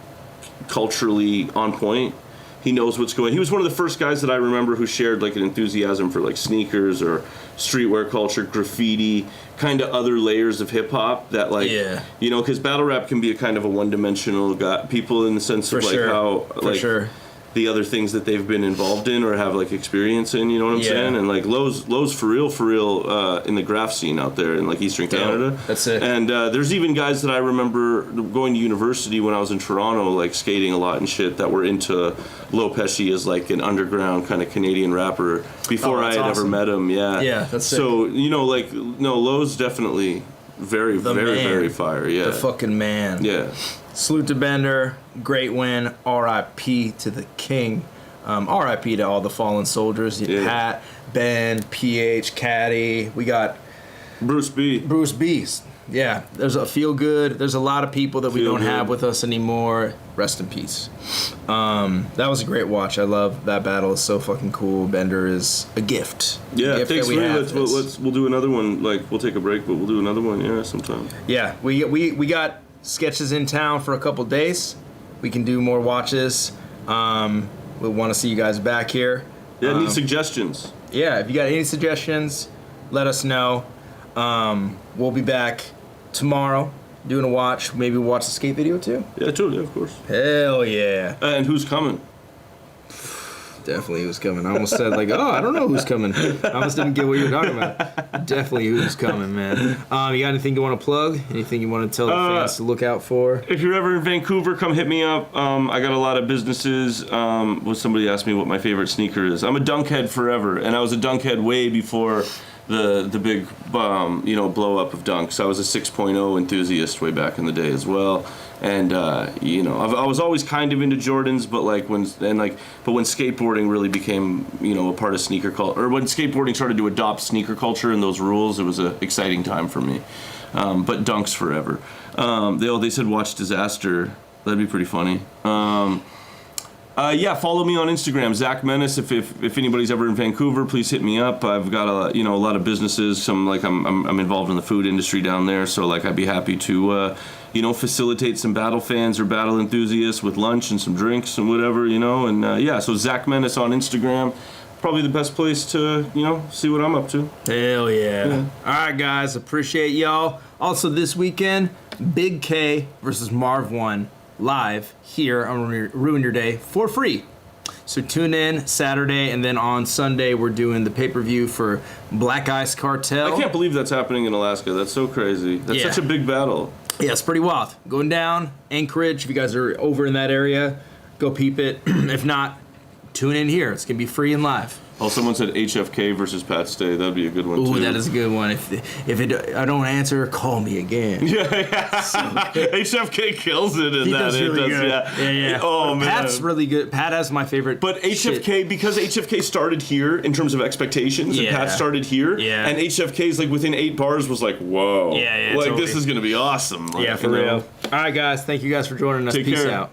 culturally on point. He knows what's going on. He was one of the first guys that I remember who shared like an enthusiasm for like sneakers or streetwear culture, graffiti, kind of other layers of hip hop that like, you know, because battle rap can be a kind of a one-dimensional people in the sense of like how like the other things that they've been involved in or have like experience in, you know what I'm saying? And like Lowe's for real in the graph scene out there in like Eastern Canada. That's it. And there's even guys that I remember going to university when I was in Toronto, like skating a lot and shit, that were into Low Pesci as like an underground kind of Canadian rapper before I had ever met him. Yeah, that's sick. So, you know, like, no, Low's definitely very fire. Yeah, the fucking man. Yeah. Salute to Bender. Great win. R.I.P. to the king. R.I.P. to all the fallen soldiers. Pat, Ben, PH, Caddy. We got Bruce B. Yeah, there's a feel good. There's a lot of people that we don't have with us anymore. Rest in peace. That was a great watch. I love that battle. It's so fucking cool. Bender is a gift. Yeah, a gift thanks that for we it. have. We'll do another one. Like, we'll take a break, but we'll do another one. Yeah, sometime. Yeah, we got sketches in town for a couple days. We can do more watches. We'll want to see you guys back here. Yeah, need suggestions. Yeah, if you got any suggestions, let us know. We'll be back tomorrow doing a watch. Maybe we'll watch the skate video too. Yeah, totally, of course. Hell yeah. And who's coming? Definitely who's coming. I almost said like, oh, I don't know who's coming. I almost didn't get what you were talking about. Definitely who's coming, man. You got anything you want to plug? Anything you want to tell the fans to look out for? If you're ever in Vancouver, come hit me up. I got a lot of businesses. Somebody asked me what my favorite sneaker is. I'm a dunk head forever, and I was a dunk head way before the big blow up of dunks. I was a 6.0 enthusiast way back in the day as well. And I was always kind of into Jordans, but when skateboarding really became a part of sneaker culture, or when skateboarding started to adopt sneaker culture and those rules, it was an exciting time for me. But dunks forever. They said watch Disaster. That'd be pretty funny. Follow me on Instagram, Zach Menace. If anybody's ever in Vancouver, please hit me up. I've got a lot of businesses. I'm involved in the food industry down there, so I'd be happy to facilitate some battle fans or battle enthusiasts with lunch and some drinks and whatever, so Zach Menace on Instagram, probably the best place to see what I'm up to. Hell yeah. All right, guys, appreciate y'all. Also this weekend, Big K versus Marv 1 live here on Ruin Your Day for free. So tune in Saturday, and then on Sunday we're doing the pay-per-view for Black Ice Cartel. I can't believe that's happening in Alaska. That's so crazy. That's such a big battle. Yeah, it's pretty wild. Going down Anchorage. If you guys are over in that area, go peep it. If not, tune in here. It's gonna be free and live. Oh, someone said HFK versus Pat Stay. That'd be a good one, Ooh, too. that is a good one. If I don't answer, call me again. Yeah. So HFK kills it in He that. does really good. Yeah. Yeah. Oh, man. Pat's really good. Pat has my favorite. But HFK, shit. because HFK started here in terms of expectations, and Pat started here, and HFK's like within 8 bars was like, whoa. Yeah, like, totally. this is going to be awesome. Like, Yeah, for real. All right, guys. Thank you guys for joining us. Take Peace care. out.